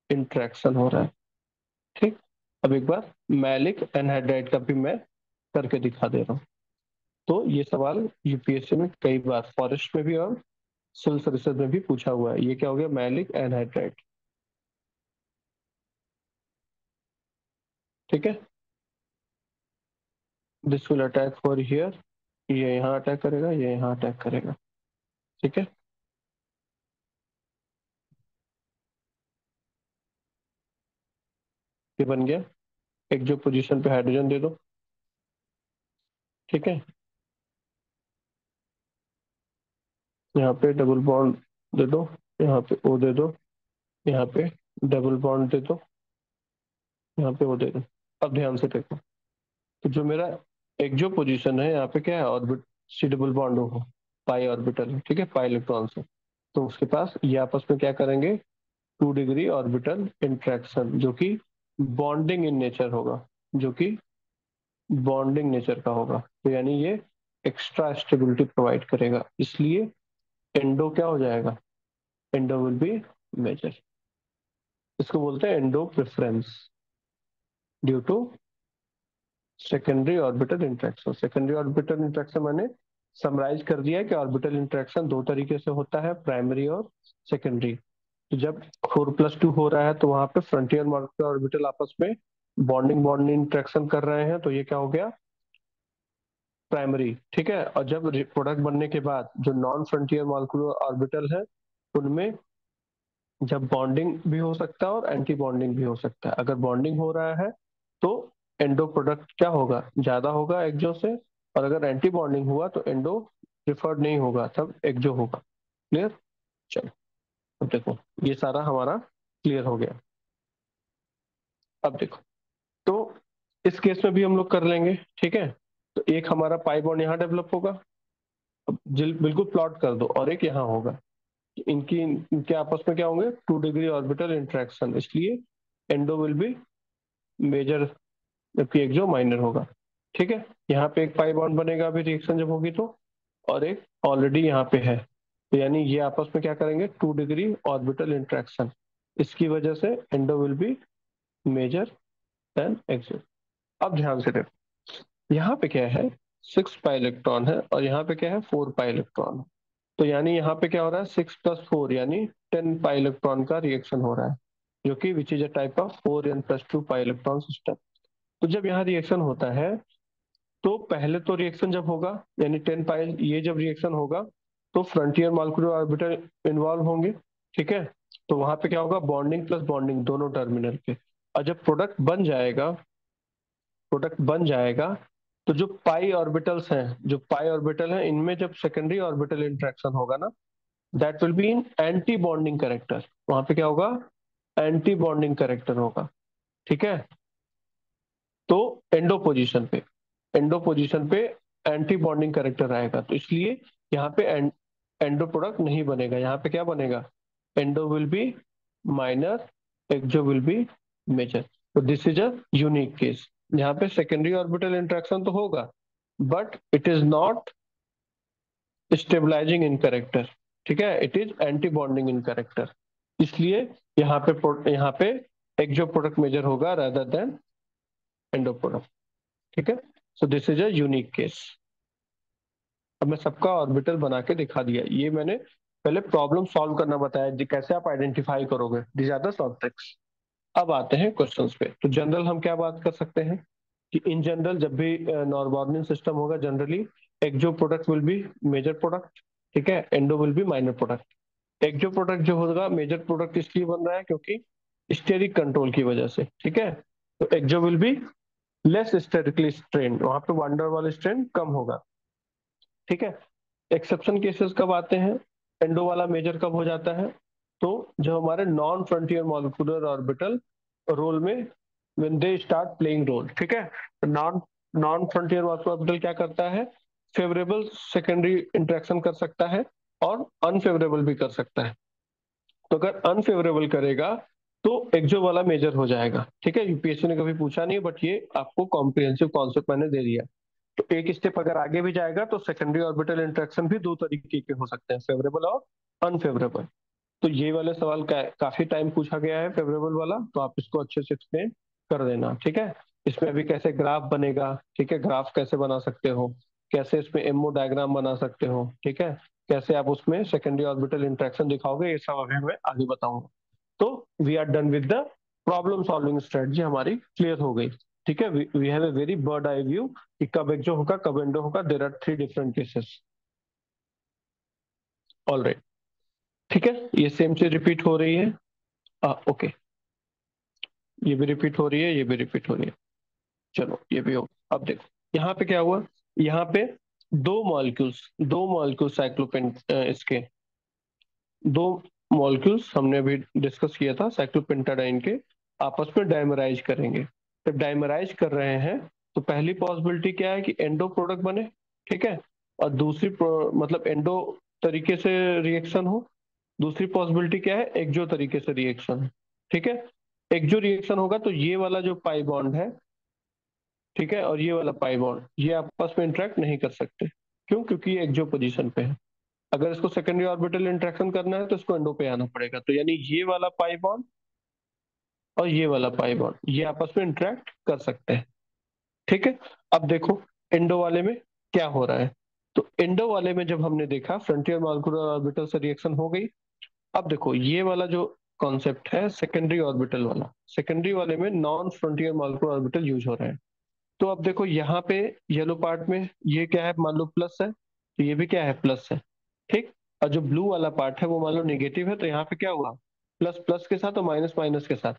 इंटरेक्शन हो रहा है। ठीक। अब एक बार मैलिक एनहाइड्राइड का भी मैं करके दिखा दे रहा हूँ। तो ये सवाल यूपीएससी में कई बार फॉरेस्ट में भी और सिविल सर्विसेज में भी पूछा हुआ है। ये क्या हो गया, मैलिक एनहाइड्राइड। ठीक है। This will attack for here, ये यहाँ अटैक करेगा, ये यहाँ अटैक करेगा। ठीक है। ये बन गया। एक जो पोजीशन पे हाइड्रोजन दे दो। ठीक है। यहाँ पे डबल बॉन्ड दे दो, यहाँ पे ओ दे दो, यहाँ पे डबल बॉन्ड दे दो, यहाँ पे ओ दे दो। अब ध्यान से देखो, तो जो मेरा एक जो पोजीशन है, यहाँ पे क्या है, ऑर्बिट सी डबल बॉन्ड हो, पाई ऑर्बिटल है। ठीक है, पाई इलेक्ट्रॉन से। तो उसके पास ये आपस में क्या करेंगे, 2 डिग्री ऑर्बिटल इंट्रैक्शन, जो कि बॉन्डिंग इन नेचर होगा, जो कि बॉन्डिंग नेचर का होगा। तो यानी ये एक्स्ट्रा स्टेबिलिटी प्रोवाइड करेगा, इसलिए एंडो क्या हो जाएगा, एंडो विल बी मेजर। इसको बोलते हैं endo preference due to secondary orbital interaction. Secondary orbital interaction मैंने समराइज कर दिया है कि ऑर्बिटल इंट्रैक्शन दो तरीके से होता है, प्राइमरी और सेकेंडरी। तो जब 4+2 हो रहा है तो वहां पे फ्रंटियर ऑर्बिटल आपस में बॉन्डिंग बॉन्डिंग इंट्रैक्शन कर रहे हैं, तो ये क्या हो गया, प्राइमरी, ठीक है। और जब प्रोडक्ट बनने के बाद जो नॉन फ्रंटियर मॉलिक्यूलर ऑर्बिटल है उनमें जब बॉन्डिंग भी हो सकता है और एंटी बॉन्डिंग भी हो सकता है। अगर बॉन्डिंग हो रहा है तो एंडो प्रोडक्ट क्या होगा, ज्यादा होगा एक्जो से, और अगर एंटी बॉन्डिंग हुआ तो एंडो प्रिफर्ड नहीं होगा, तब एक्जो होगा। क्लियर? चलो अब देखो, ये सारा हमारा क्लियर हो गया। अब देखो, तो इस केस में भी हम लोग कर लेंगे, ठीक है। तो एक हमारा पाई बॉन्ड यहाँ डेवलप होगा, अब बिल्कुल प्लॉट कर दो, और एक यहाँ होगा। इनके आपस में क्या होंगे, 2 डिग्री ऑर्बिटल इंटरेक्शन, इसलिए एंडो विल बी मेजर जबकि एक्सो माइनर होगा, ठीक है। यहाँ पे एक पाई बॉन्ड बनेगा अभी रिएक्शन जब होगी तो, और एक ऑलरेडी यहाँ पे है, तो यानी ये आपस में क्या करेंगे, 2 डिग्री ऑर्बिटल इंटरेक्शन, इसकी वजह से endo will be major than exo. अब ध्यान से देखो, यहाँ पे क्या है, 6 पाई इलेक्ट्रॉन है और यहाँ पे क्या है, 4 पाई इलेक्ट्रॉन है। तो यानी यहाँ पे क्या हो रहा है, 6 + 4 यानी 10 पाई इलेक्ट्रॉन का रिएक्शन हो रहा है, जो कि which is a type of 4n+2 pi electron system. तो जब यहाँ रिएक्शन होता है तो पहले तो रिएक्शन जब होगा यानी 10 पाई, ये जब रिएक्शन होगा तो फ्रंटियर मॉलिक्यूलर ऑर्बिटल इन्वॉल्व होंगे, ठीक है। तो वहां पे क्या होगा, बॉन्डिंग प्लस बॉन्डिंग दोनों टर्मिनल पे। और जब प्रोडक्ट बन जाएगा तो जो पाई ऑर्बिटल्स हैं, जो पाई ऑर्बिटल है इनमें जब सेकेंडरी ऑर्बिटल इंटरेक्शन होगा ना, that will be in anti bonding character. वहां पे क्या होगा, एंटी बॉन्डिंग करेक्टर होगा, ठीक है। तो एंडो पोजीशन पे एंटी बॉन्डिंग करेक्टर आएगा, तो इसलिए यहाँ पे एंडो प्रोडक्ट नहीं बनेगा। यहाँ पे क्या बनेगा, endo will be minor, exo will be major. तो this is a unique case, यहाँ पे सेकेंडरी ऑर्बिटल इंटरेक्शन तो होगा but it is not stabilising in character, ठीक है, it is anti bonding in character. इसलिए यहाँ पे एक्सो प्रोडक्ट मेजर होगा रादर देन एंडो प्रोडक्ट, ठीक है। So this is a unique case. अब मैं सबका ऑर्बिटल बना के दिखा दिया, ये मैंने पहले प्रॉब्लम सॉल्व करना बताया कैसे आप आइडेंटिफाई करोगे, these are the short tricks. अब आते हैं क्वेश्चंस पे। तो जनरल हम क्या बात कर सकते हैं कि इन जनरल जब भी नॉर्बॉर्नियन सिस्टम होगा generally exo product will be major product, ठीक है, endo will be minor product. Exo product जो होगा मेजर प्रोडक्ट इसलिए बन रहा है क्योंकि स्टेरिक कंट्रोल की वजह से, ठीक है। तो exo will be less sterically strain, वहां पे वंडर वाले स्ट्रेन कम होगा, ठीक है। एक्सेप्शन केसेस कब आते हैं, एंडो वाला मेजर कब हो जाता है, तो जब हमारे non frontier molecular orbital role में when they start playing role, ठीक है। Non non frontier molecular orbital क्या करता है, फेवरेबल सेकेंडरी इंटरेक्शन कर सकता है और अनफेवरेबल भी कर सकता है। तो अगर अनफेवरेबल करेगा तो एक्सो वाला मेजर हो जाएगा, ठीक है। यूपीएससी ने कभी पूछा नहीं बट ये आपको कॉम्प्रिहेंसिव कॉन्सेप्ट मैंने दे दिया। तो एक स्टेप अगर आगे भी जाएगा तो सेकेंडरी ऑर्बिटल इंटरेक्शन भी दो तरीके के हो सकते हैं, फेवरेबल और अनफेवरेबल। तो ये वाले सवाल काफी टाइम पूछा गया है फेवरेबल वाला, तो आप इसको अच्छे से एक्सप्लेन कर देना, ठीक है। इसमें अभी कैसे ग्राफ बनेगा, ठीक है, ग्राफ कैसे बना सकते हो, कैसे इसमें एमओ डायग्राम बना सकते हो, ठीक है, कैसे आप उसमें सेकेंडरी ऑर्बिटल इंटरेक्शन दिखाओगे, ये सब अभी मैं आगे बताऊंगा। तो we are done with the problem solving strategy, हमारी क्लियर हो गई, ठीक है। We have a very bird eye view कि कब एक्सो होगा कब एंडो होगा, there are 3 different cases. All right, ठीक है, ये सेम चीज रिपीट हो रही है। ओके, ये भी रिपीट हो रही है, ये भी रिपीट हो रही है। चलो ये भी हो। अब देखो यहाँ पे क्या हुआ, यहाँ पे दो मॉलिक्यूल्स साइक्लोपेंट इसके दो मॉलिक्यूल्स हमने अभी डिस्कस किया था साइक्लोपेंटाडाइन के, आपस में डायमराइज करेंगे। जब डायमराइज कर रहे हैं तो पहली पॉसिबिलिटी क्या है कि एंडो प्रोडक्ट बने, ठीक है, और दूसरी मतलब एंडो तरीके से रिएक्शन हो। दूसरी पॉसिबिलिटी क्या है, एक्सो तरीके से रिएक्शन, ठीक है। एक्सो रिएक्शन होगा तो ये वाला जो पाई बॉन्ड है, ठीक है, और ये वाला पाई बॉन्ड ये आपस में इंटरेक्ट नहीं कर सकते। क्यों, क्योंकि ये एक्सो पोजीशन पे है। अगर इसको सेकेंडरी ऑर्बिटल इंटरेक्शन करना है तो इसको एंडो पे आना पड़ेगा, तो यानी ये वाला पाई बॉन्ड और ये वाला पाई बॉन्ड ये आपस में इंटरेक्ट कर सकते हैं, ठीक है। अब देखो एंडो वाले में क्या हो रहा है। तो एंडो वाले में जब हमने देखा फ्रंटियर मॉलिक्यूलर ऑर्बिटल से रिएक्शन हो गई। अब देखो ये वाला जो कॉन्सेप्ट है सेकेंडरी ऑर्बिटल वाला, सेकेंडरी वाले में non frontier molecular orbital use हो रहे हैं। तो अब देखो यहाँ पे येलो पार्ट में ये क्या है, मान लो प्लस है, तो ये भी क्या है, प्लस है। ठीक। और जो ब्लू वाला पार्ट है वो मान लो नेगेटिव है, तो यहाँ पे क्या हुआ, प्लस प्लस के साथ और माइनस माइनस के साथ।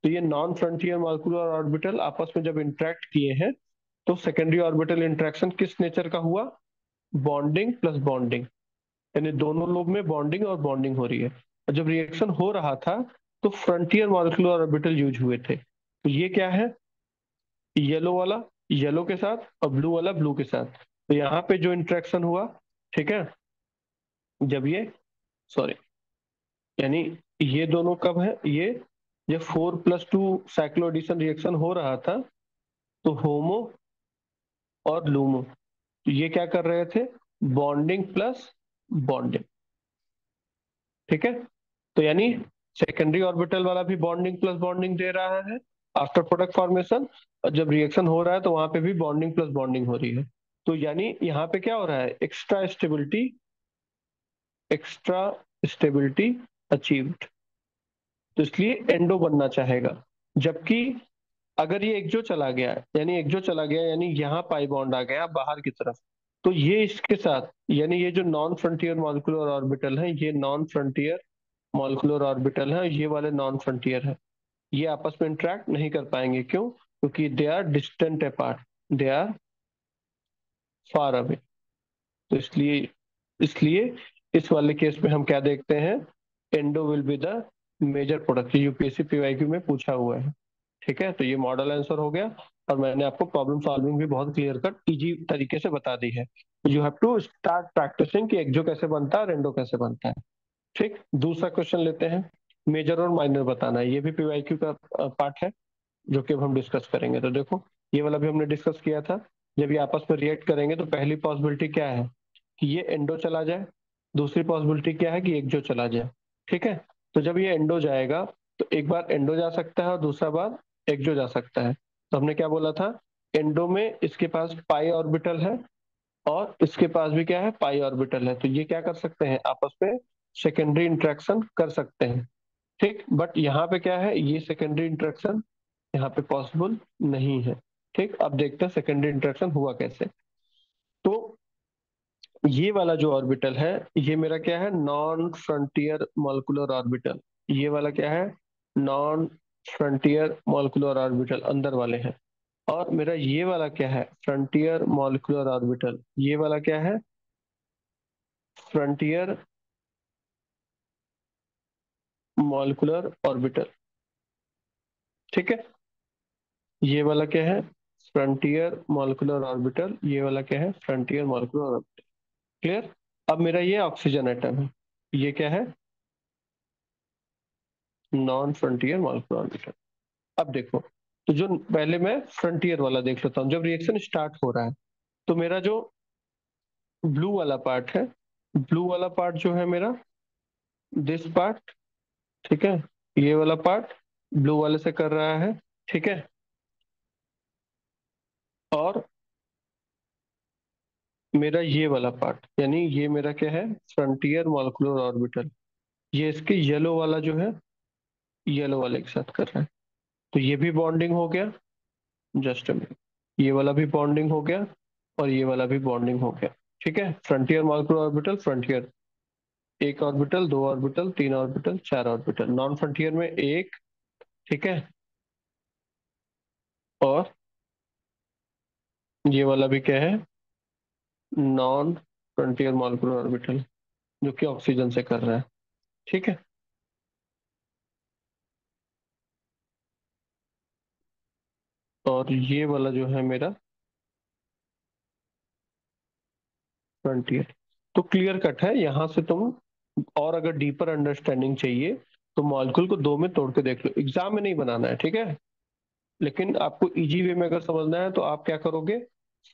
तो ये नॉन फ्रंटियर मॉलिक्यूलर ऑर्बिटल आपस में जब इंटरेक्ट किए हैं, तो सेकेंडरी ऑर्बिटल इंटरेक्शन किस नेचर का हुआ, बॉन्डिंग प्लस बॉन्डिंग, यानी दोनों लोग में बॉन्डिंग और बॉन्डिंग हो रही है। और जब रिएक्शन हो रहा था तो फ्रंटियर मॉलिक्यूलर ऑर्बिटल यूज हुए थे। तो ये क्या है, येलो वाला येलो के साथ और ब्लू वाला ब्लू के साथ। तो यहाँ पे जो इंटरेक्शन हुआ, ठीक है, जब ये, सॉरी, यानी ये दोनों कब है, ये जब 4+2 साइक्लोएडिशन रिएक्शन हो रहा था, तो होमो और लूमो, तो ये क्या कर रहे थे, बॉन्डिंग प्लस बॉन्डिंग। ठीक है। तो यानी सेकेंडरी ऑर्बिटल वाला भी बॉन्डिंग प्लस बॉन्डिंग दे रहा है आफ्टर प्रोडक्ट फॉर्मेशन, और जब रिएक्शन हो रहा है तो वहां पे भी बॉन्डिंग प्लस बॉन्डिंग हो रही है। तो यानी यहाँ पे क्या हो रहा है, एक्स्ट्रा स्टेबिलिटी अचीव्ड, तो इसलिए एंडो बनना चाहेगा। जबकि अगर ये एक जो चला गया, यानी एक जो चला गया, यानी यहाँ पाई बॉन्ड आ गया बाहर की तरफ, तो ये इसके साथ, यानी ये जो नॉन फ्रंटियर मॉलिक्यूलर ऑर्बिटल है, ये नॉन फ्रंटियर मॉलिक्यूलर ऑर्बिटल है, ये वाले नॉन फ्रंटियर है, ये आपस में इंटरेक्ट नहीं कर पाएंगे। क्यों, क्योंकि they are distant apart, they are far away. तो इसलिए इसलिए इस वाले केस में हम क्या देखते हैं, endo will be the major product, UPSC PYQ में पूछा हुआ है। ठीक है, तो ये मॉडल आंसर हो गया, और मैंने आपको प्रॉब्लम सॉल्विंग भी बहुत क्लियर कट इजी तरीके से बता दी है। You have to start practising कि एक्जो कैसे बनता है और एंडो कैसे बनता है। ठीक, दूसरा क्वेश्चन लेते हैं, मेजर और माइनर बताना है, ये भी पीवाईक्यू का पार्ट है, जो कि अब हम डिस्कस करेंगे। तो देखो, ये वाला भी हमने डिस्कस किया था, जब ये आपस में रिएक्ट करेंगे तो पहली पॉसिबिलिटी क्या है कि ये एंडो चला जाए, दूसरी पॉसिबिलिटी क्या है कि एक जो चला जाए। ठीक है, तो जब ये एंडो जाएगा तो एक बार एंडो जा सकता है और दूसरा बार एक जो जा सकता है। तो हमने क्या बोला था, एंडो में इसके पास पाई ऑर्बिटल है और इसके पास भी क्या है, पाई ऑर्बिटल है, तो ये क्या कर सकते हैं, आपस में सेकेंडरी इंट्रैक्शन कर सकते हैं। ठीक, बट यहाँ पे क्या है, ये सेकेंडरी इंट्रैक्शन यहाँ पे पॉसिबल नहीं है। ठीक, अब देखते हैं सेकेंडरी इंटरेक्शन हुआ कैसे। तो ये वाला जो ऑर्बिटल है, ये मेरा क्या है, नॉन फ्रंटियर मॉलिक्यूलर ऑर्बिटल। ये वाला क्या है, नॉन फ्रंटियर मॉलिक्यूलर ऑर्बिटल, अंदर वाले हैं। और मेरा ये वाला क्या है, फ्रंटियर मॉलिक्यूलर ऑर्बिटल, ये वाला क्या है, फ्रंटियर मॉलिक्यूलर ऑर्बिटल। ठीक है, ये वाला क्या है, फ्रंटियर मॉलिक्यूलर ऑर्बिटल, ये वाला क्या है, फ्रंटियर मॉलिक्यूलर ऑर्बिटल। क्लियर। अब मेरा ये ऑक्सीजन एटम है, ये क्या है, नॉन फ्रंटियर मॉलिक्यूलर ऑर्बिटल। अब देखो, तो जो पहले मैं फ्रंटियर वाला देख लेता हूँ, जब रिएक्शन स्टार्ट हो रहा है तो मेरा जो ब्लू वाला पार्ट है, ब्लू वाला पार्ट जो है मेरा, दिस पार्ट, ठीक है, ये वाला पार्ट ब्लू वाले से कर रहा है। ठीक है, और मेरा ये वाला पार्ट, यानी ये मेरा क्या है, फ्रंटियर मॉलिक्यूलर ऑर्बिटल, ये इसके येलो वाला जो है, येलो वाले के साथ कर रहा है। तो ये भी बॉन्डिंग हो गया, जस्ट मिनट, ये वाला भी बॉन्डिंग हो गया और ये वाला भी बॉन्डिंग हो गया। ठीक है, फ्रंटियर मॉलिक्यूलर ऑर्बिटल, फ्रंटियर, एक ऑर्बिटल, दो ऑर्बिटल, तीन ऑर्बिटल, चार ऑर्बिटल, नॉन फ्रंटियर में एक। ठीक है, और ये वाला भी क्या है, नॉन फ्रंटियर मॉलिक्यूलर ऑर्बिटल, जो कि ऑक्सीजन से कर रहा है। ठीक है, और ये वाला जो है मेरा फ्रंटियर। तो क्लियर कट है यहाँ से तुम, और अगर डीपर अंडरस्टैंडिंग चाहिए तो मॉलिक्यूल को दो में तोड़ के देख लो, एग्जाम में नहीं बनाना है। ठीक है, लेकिन आपको इजी वे में अगर समझना है तो आप क्या करोगे,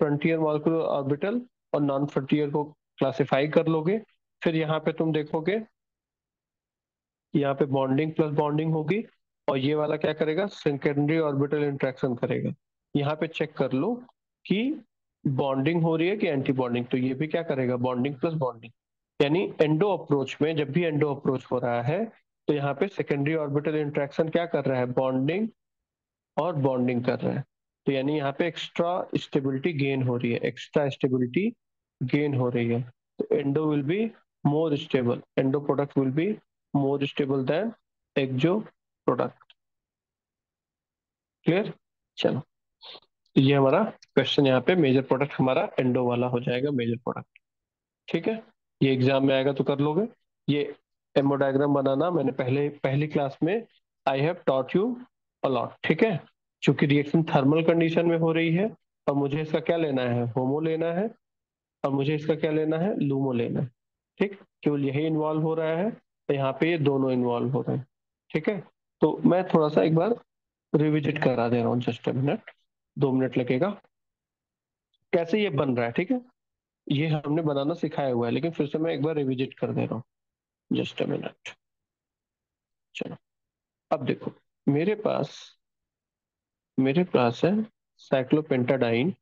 फ्रंटियर मॉलिक्यूलर ऑर्बिटल और नॉन फ्रंटियर को क्लासिफाई कर लोगे। फिर यहाँ पे तुम देखोगे, यहाँ पे बॉन्डिंग प्लस बॉन्डिंग होगी, और ये वाला क्या करेगा, सेकेंडरी ऑर्बिटल इंट्रैक्शन करेगा। यहाँ पे चेक कर लो कि बॉन्डिंग हो रही है कि एंटी बॉन्डिंग, तो ये भी क्या करेगा, बॉन्डिंग प्लस बॉन्डिंग। यानी एंडो अप्रोच में जब भी एंडो अप्रोच हो रहा है तो यहाँ पे सेकेंडरी ऑर्बिटल इंट्रैक्शन क्या कर रहा है, बॉन्डिंग और बॉन्डिंग कर रहा है। तो यानी यहाँ पे एक्स्ट्रा स्टेबिलिटी गेन हो रही है, एक्स्ट्रा स्टेबिलिटी गेन हो रही है। तो endo will be more stable, endo product will be more stable than exo product. Clear? चलो, तो ये हमारा क्वेश्चन यहाँ पे मेजर प्रोडक्ट हमारा एंडो वाला हो जाएगा, मेजर प्रोडक्ट। ठीक है, ये एग्जाम में आएगा तो कर लोगे। ये हेमोडायग्राम बनाना मैंने पहले पहली क्लास में आई हैव टॉट यू अलॉट। ठीक है, चूंकि रिएक्शन थर्मल कंडीशन में हो रही है और मुझे इसका क्या लेना है, होमो लेना है, और मुझे इसका क्या लेना है, लूमो लेना है। ठीक, केवल यही इन्वॉल्व हो रहा है, तो यहाँ पे ये दोनों इन्वॉल्व हो रहे हैं। ठीक है, तो मैं थोड़ा सा एक बार रिविजिट करा दे रहा हूँ, जस्ट अ मिनट, 2 मिनट लगेगा। कैसे ये बन रहा है, ठीक है, ये हमने बनाना सिखाया हुआ है, लेकिन फिर से मैं एक बार रिविजिट कर दे रहा हूँ, जस्ट अ मिनट। चलो, अब देखो, मेरे पास मेरे पास है साइक्लोपेंटाडाइन,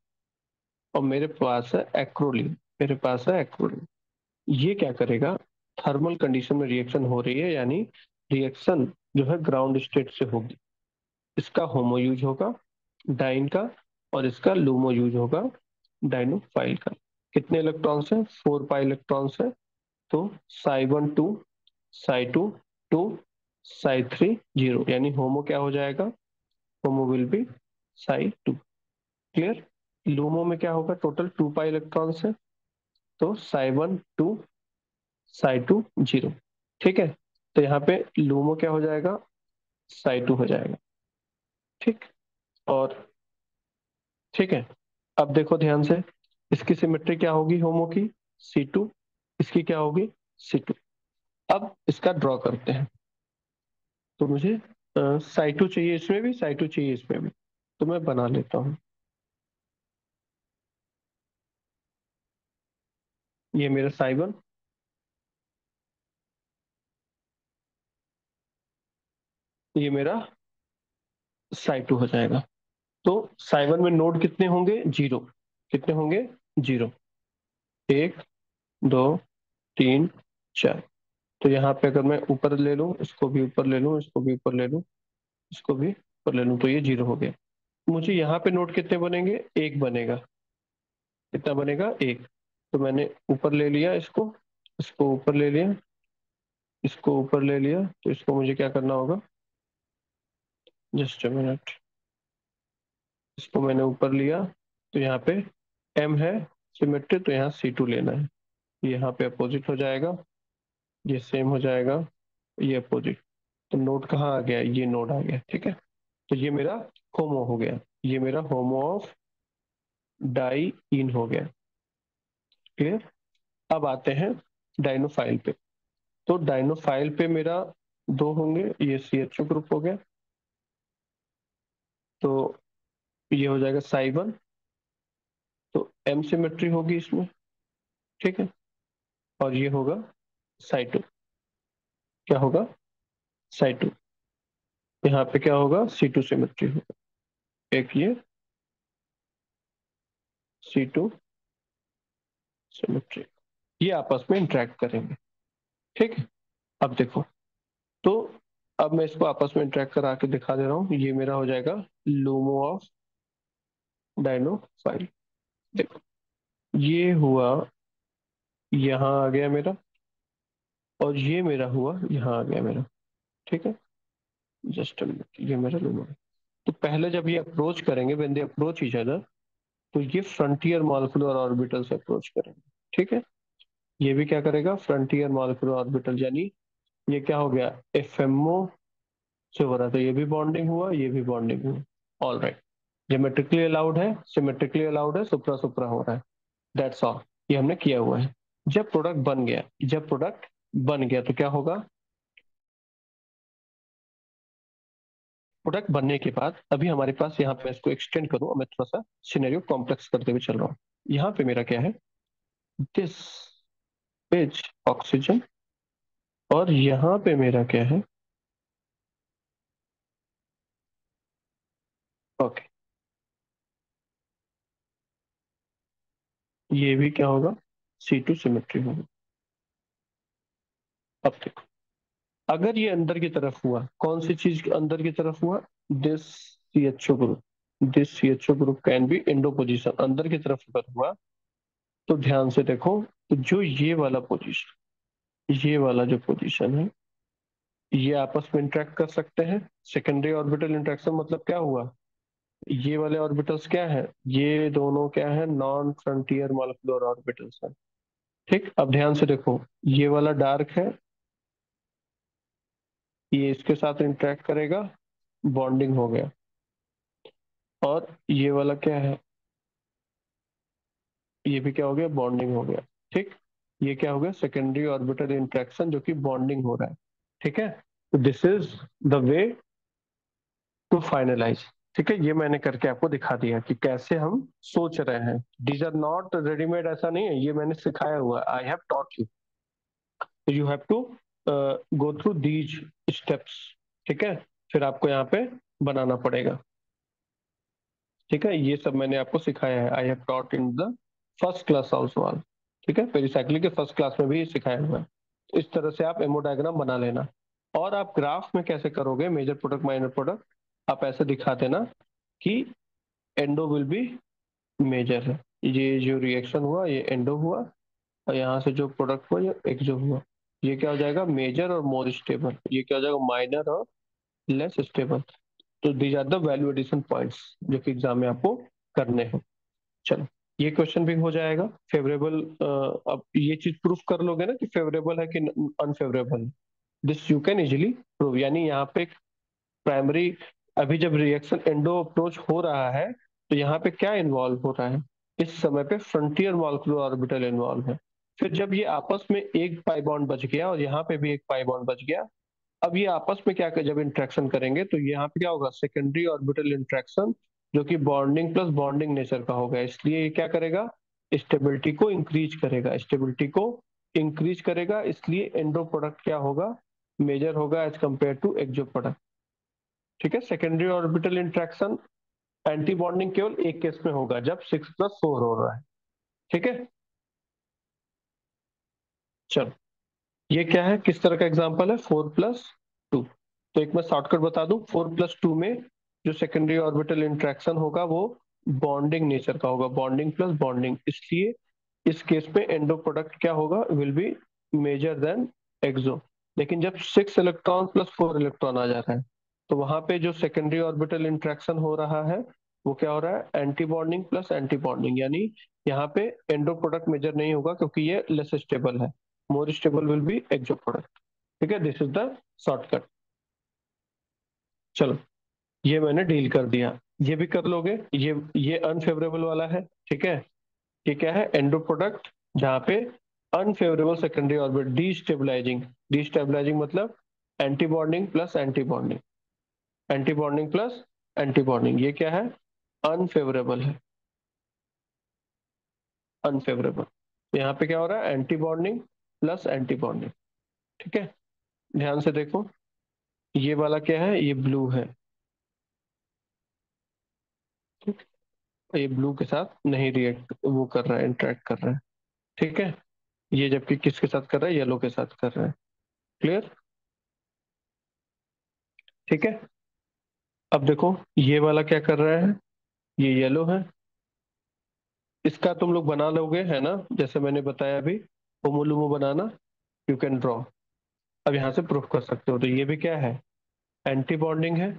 और मेरे पास है एक्रोलीन, मेरे पास है एक्रोलीन। ये क्या करेगा, थर्मल कंडीशन में रिएक्शन हो रही है, यानी रिएक्शन जो है ग्राउंड स्टेट से होगी। इसका होमो यूज होगा डाइन का, और इसका लूमो यूज होगा डाइनोफाइल का। कितने इलेक्ट्रॉन्स है, 4 पाई इलेक्ट्रॉन्स है। तो साई 1 2, साई 2 2, साई 3 0, यानी होमो क्या हो जाएगा, HOMO will be psi 2। Clear? LUMO में क्या होगा, टोटल 2 पाई इलेक्ट्रॉन्स है, तो साई 1 2, साई 2 0। ठीक है, तो यहाँ पे लूमो क्या हो जाएगा, साई 2 हो जाएगा। ठीक, और ठीक है, अब देखो ध्यान से, इसकी सिमेट्री क्या होगी होमो की, C2, इसकी क्या होगी, C2। अब इसका ड्रॉ करते हैं। तो मुझे साई 2 चाहिए इसमें भी, साई 2 चाहिए इसमें भी, तो मैं बना लेता हूँ। ये मेरा साई 1, ये मेरा साई 2 हो जाएगा। तो साई 1 में नोड कितने होंगे, 0। कितने होंगे, 0। 1 2 3 4। तो यहाँ पे अगर मैं ऊपर ले लूँ, इसको भी ऊपर ले लूँ, इसको भी ऊपर ले लूँ, इसको भी ऊपर ले लूँ, तो ये 0 हो गया। मुझे यहाँ पे नोड कितने बनेंगे, 1 बनेगा। कितना बनेगा, 1। तो मैंने ऊपर ले लिया इसको, इसको ऊपर ले लिया, इसको ऊपर ले लिया, तो इसको मुझे क्या करना होगा, जस्ट अ मिनट, इसको मैंने ऊपर लिया, तो यहाँ पे M है सिमेट्री, तो यहाँ C2 लेना है। यहाँ पे अपोजिट हो जाएगा, ये सेम हो जाएगा, ये अपोजिट। तो नोड कहाँ आ गया, ये नोड आ गया। ठीक है, तो ये मेरा होमो हो गया, ये मेरा होमो ऑफ डाई इन हो गया। क्लियर? अब आते हैं डाइनोफाइल पे। तो डाइनोफाइल पे मेरा 2 होंगे, ये CHO ग्रुप हो गया, तो ये हो जाएगा साई 1, तो M सिमेट्री होगी इसमें। ठीक है, और ये होगा साई 2। क्या होगा, साई 2। यहाँ पे क्या होगा, C2 सिमेट्री होगा। एक ये C2 सिमेट्री, ये आपस में इंटरेक्ट करेंगे। ठीक है, अब देखो, तो अब मैं इसको आपस में इंटरेक्ट करा के दिखा दे रहा हूँ। ये मेरा हो जाएगा लूमो ऑफ डाइनोफाइल। देखो, ये हुआ, यहाँ आ गया मेरा, और ये मेरा हुआ, यहाँ आ गया मेरा। ठीक है, जस्ट ये मेरा लूमो है। तो पहले जब ये अप्रोच करेंगे, when they approach each other, तो ये फ्रंटियर मॉलिक्यूलर ऑर्बिटल से अप्रोच करेंगे। ठीक है, ये भी क्या करेगा, फ्रंटियर मॉलिक्यूलर ऑर्बिटल, यानी ये क्या हो गया, FMO से हो रहा था, ये भी बॉन्डिंग हुआ, ये भी बॉन्डिंग हुआ। ऑल राइट, ज्योमेट्रिकली अलाउड है, सिमेट्रिकली अलाउड है, सुप्रा सुप्रा हो रहा है। दैट्स ऑल, ये हमने किया हुआ है। जब प्रोडक्ट बन गया, जब प्रोडक्ट बन गया तो क्या होगा, प्रोडक्ट बनने के बाद अभी हमारे पास, यहाँ पे इसको एक्सटेंड करूँ और मैं थोड़ा सा सिनेरियो कॉम्प्लेक्स करते हुए चल रहा हूँ। यहाँ पे मेरा क्या है, दिस इज ऑक्सीजन, और यहाँ पे मेरा क्या है, ओके, ये भी क्या होगा, C2 सिमेट्री होगा। अब देखो, अगर ये अंदर की तरफ हुआ, कौन सी चीज अंदर की तरफ हुआ, this CHO group, this CHO group can be Indo position, अंदर की तरफ अगर हुआ तो ध्यान से देखो, तो जो ये वाला पोजीशन, ये वाला जो पोजीशन है, ये आपस में इंटरेक्ट कर सकते हैं। सेकेंडरी ऑर्बिटल इंटरेक्शन मतलब क्या हुआ, ये वाले ऑर्बिटल्स क्या है, ये दोनों क्या है, नॉन फ्रंटियर मॉलिक्यूलर ऑर्बिटल्स है। ठीक, अब ध्यान से देखो, ये वाला डार्क है, ये इसके साथ इंटरेक्ट करेगा, बॉन्डिंग हो गया। और ये वाला क्या है, ये भी क्या हो गया, बॉन्डिंग हो गया। ठीक, ये क्या हो गया, सेकेंडरी ऑर्बिटल इंटरेक्शन जो कि बॉन्डिंग हो रहा है। ठीक है, तो this is the way to finalise. ठीक है, ये मैंने करके आपको दिखा दिया कि कैसे हम सोच रहे हैं। दीज आर नॉट रेडीमेड, ऐसा नहीं है, ये मैंने सिखाया हुआ, I have taught you, you have to go through these steps. ठीक है, फिर आपको यहाँ पे बनाना पड़ेगा। ठीक है, ये सब मैंने आपको सिखाया है, आई have taught in the first class also. ठीक है, पेरिसाइक्लिक के फर्स्ट क्लास में भी ये सिखाया हुआ है। तो इस तरह से आप एमो डायग्राम बना लेना। और आप ग्राफ में कैसे करोगे, मेजर प्रोडक्ट माइनर प्रोडक्ट, आप ऐसे दिखा देना कि एंडो विल बी मेजर है, ये जो रिएक्शन हुआ ये एंडो हुआ, और यहाँ से जो प्रोडक्ट हुआ ये एक्सो हुआ, ये क्या हो जाएगा, मेजर और मोर स्टेबल, ये क्या हो जाएगा, माइनर और लेस स्टेबल। तो these are the value addition points जो कि एग्जाम में आपको करने हैं। चलो, ये क्वेश्चन भी हो जाएगा फेवरेबल। अब ये चीज प्रूफ कर लोगे ना कि फेवरेबल है कि unfavourable, this you can easily prove. यानी यहाँ पे प्राइमरी, अभी जब रिएक्शन एंडो अप्रोच हो रहा है तो यहाँ पे क्या इन्वॉल्व हो रहा है, इस समय पे फ्रंटियर मॉलिक्यूलर ऑर्बिटल इन्वॉल्व है। फिर जब ये आपस में एक पाई बॉन्ड बच गया और यहाँ पे भी एक पाई बॉन्ड बच गया, अब ये आपस में क्या जब इंट्रैक्शन करेंगे तो यहाँ पे क्या होगा, सेकेंडरी ऑर्बिटल इंट्रैक्शन, जो कि बॉन्डिंग प्लस बॉन्डिंग नेचर का होगा। इसलिए ये क्या करेगा, स्टेबिलिटी को इंक्रीज करेगा, स्टेबिलिटी को इंक्रीज करेगा, इसलिए एंडो प्रोडक्ट क्या होगा, मेजर होगा as compare to exo product. ठीक है, secondary orbital interaction anti bonding केवल एक केस में होगा, जब 6+4 हो रहा है। ठीक है, चलो, ये क्या है, किस तरह का एग्जांपल है, 4+2। तो एक मैं शॉर्टकट बता दूं, 4+2 में जो सेकेंडरी ऑर्बिटल इंट्रैक्शन होगा वो बॉन्डिंग नेचर का होगा, बॉन्डिंग प्लस बॉन्डिंग, इसलिए इस केस में एंडो प्रोडक्ट क्या होगा, विल बी मेजर देन एक्सो। लेकिन जब 6 इलेक्ट्रॉन + 4 इलेक्ट्रॉन आ जा रहा है, तो वहां पे जो सेकेंडरी ऑर्बिटल इंट्रैक्शन हो रहा है वो क्या हो रहा है, anti bonding plus anti bonding, यानी यहाँ पे एंडो प्रोडक्ट मेजर नहीं होगा क्योंकि ये लेस स्टेबल है, more stable will be exo product. ठीक है, दिस इज द शॉर्टकट। चलो, ये मैंने डील कर दिया, ये भी कर लोगे। ये अनफेवरेबल वाला है। ठीक है, ये क्या है, एंडो प्रोडक्ट जहाँ पे unfavourable secondary orbit, destabilising, destabilising मतलब anti bonding plus anti bonding, anti bonding plus anti bonding, ये क्या है, अनफेवरेबल है, अनफेवरेबल। यहाँ पे क्या हो रहा है, anti bonding plus anti bonding. ठीक है, ध्यान से देखो, ये वाला क्या है, ये ब्लू है। ठीक, ये ब्लू के साथ नहीं रिएक्ट वो कर रहा है, इंटरेक्ट कर रहा है। ठीक है, ये जबकि किसके साथ कर रहा है, येलो के साथ कर रहा है। क्लियर। ठीक है, अब देखो ये वाला क्या कर रहा है, ये येलो है, इसका तुम लोग बना लोगे है ना, जैसे मैंने बताया अभी, होमोलुमो बनाना, यू कैन ड्रॉ। अब यहाँ से प्रूफ कर सकते हो, तो ये भी क्या है, एंटी बॉन्डिंग है,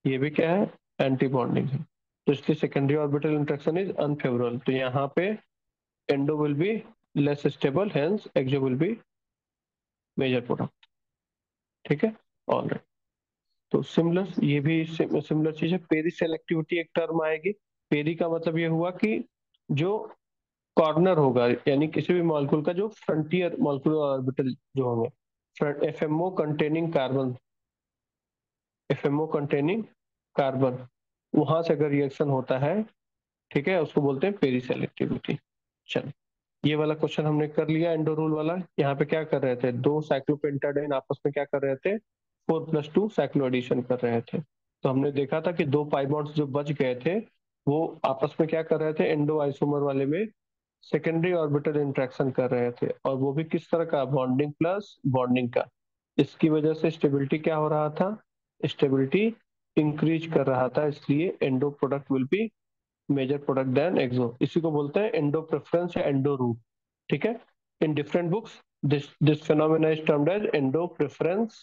ये भी क्या है, एंटी बॉन्डिंग है, तो इसलिए secondary orbital interaction is unfavourable. तो यहाँ पे endo will be less stable, hence exo will be major product. ठीक है, ऑल राइट। तो सिमिलर, ये भी सिमिलर चीज है। पेरी सेलेक्टिविटी एक टर्म आएगी। पेरी का मतलब ये हुआ कि जो कॉर्नर होगा, यानी किसी भी मॉलिक्यूल का जो फ्रंटियर मॉलिक्यूलर ऑर्बिटल जो होंगे, FMO containing carbon, FMO containing carbon, वहां से अगर रिएक्शन होता है, ठीक है, उसको बोलते हैं पेरी सेलेक्टिविटी। चलो, ये वाला क्वेश्चन हमने कर लिया, एंडो रूल वाला। यहाँ पे क्या कर रहे थे, दो साइक्लोपेंटाडाइन आपस में क्या कर रहे थे, 4+2 साइक्लो एडिशन कर रहे थे। तो हमने देखा था कि दो पाई बॉन्ड्स जो बच गए थे वो आपस में क्या कर रहे थे, एंडो आइसोमर वाले में सेकेंडरी ऑर्बिटल इंट्रैक्शन कर रहे थे, और वो भी किस तरह का, बॉन्डिंग प्लस बॉन्डिंग का। इसकी वजह से स्टेबिलिटी क्या हो रहा था, स्टेबिलिटी इंक्रीज कर रहा था, इसलिए endo product will be major product than exo. इसी को बोलते हैं एंडो प्रेफरेंस या एंडो रूट। ठीक है, in different books this phenomena is termed as endo preference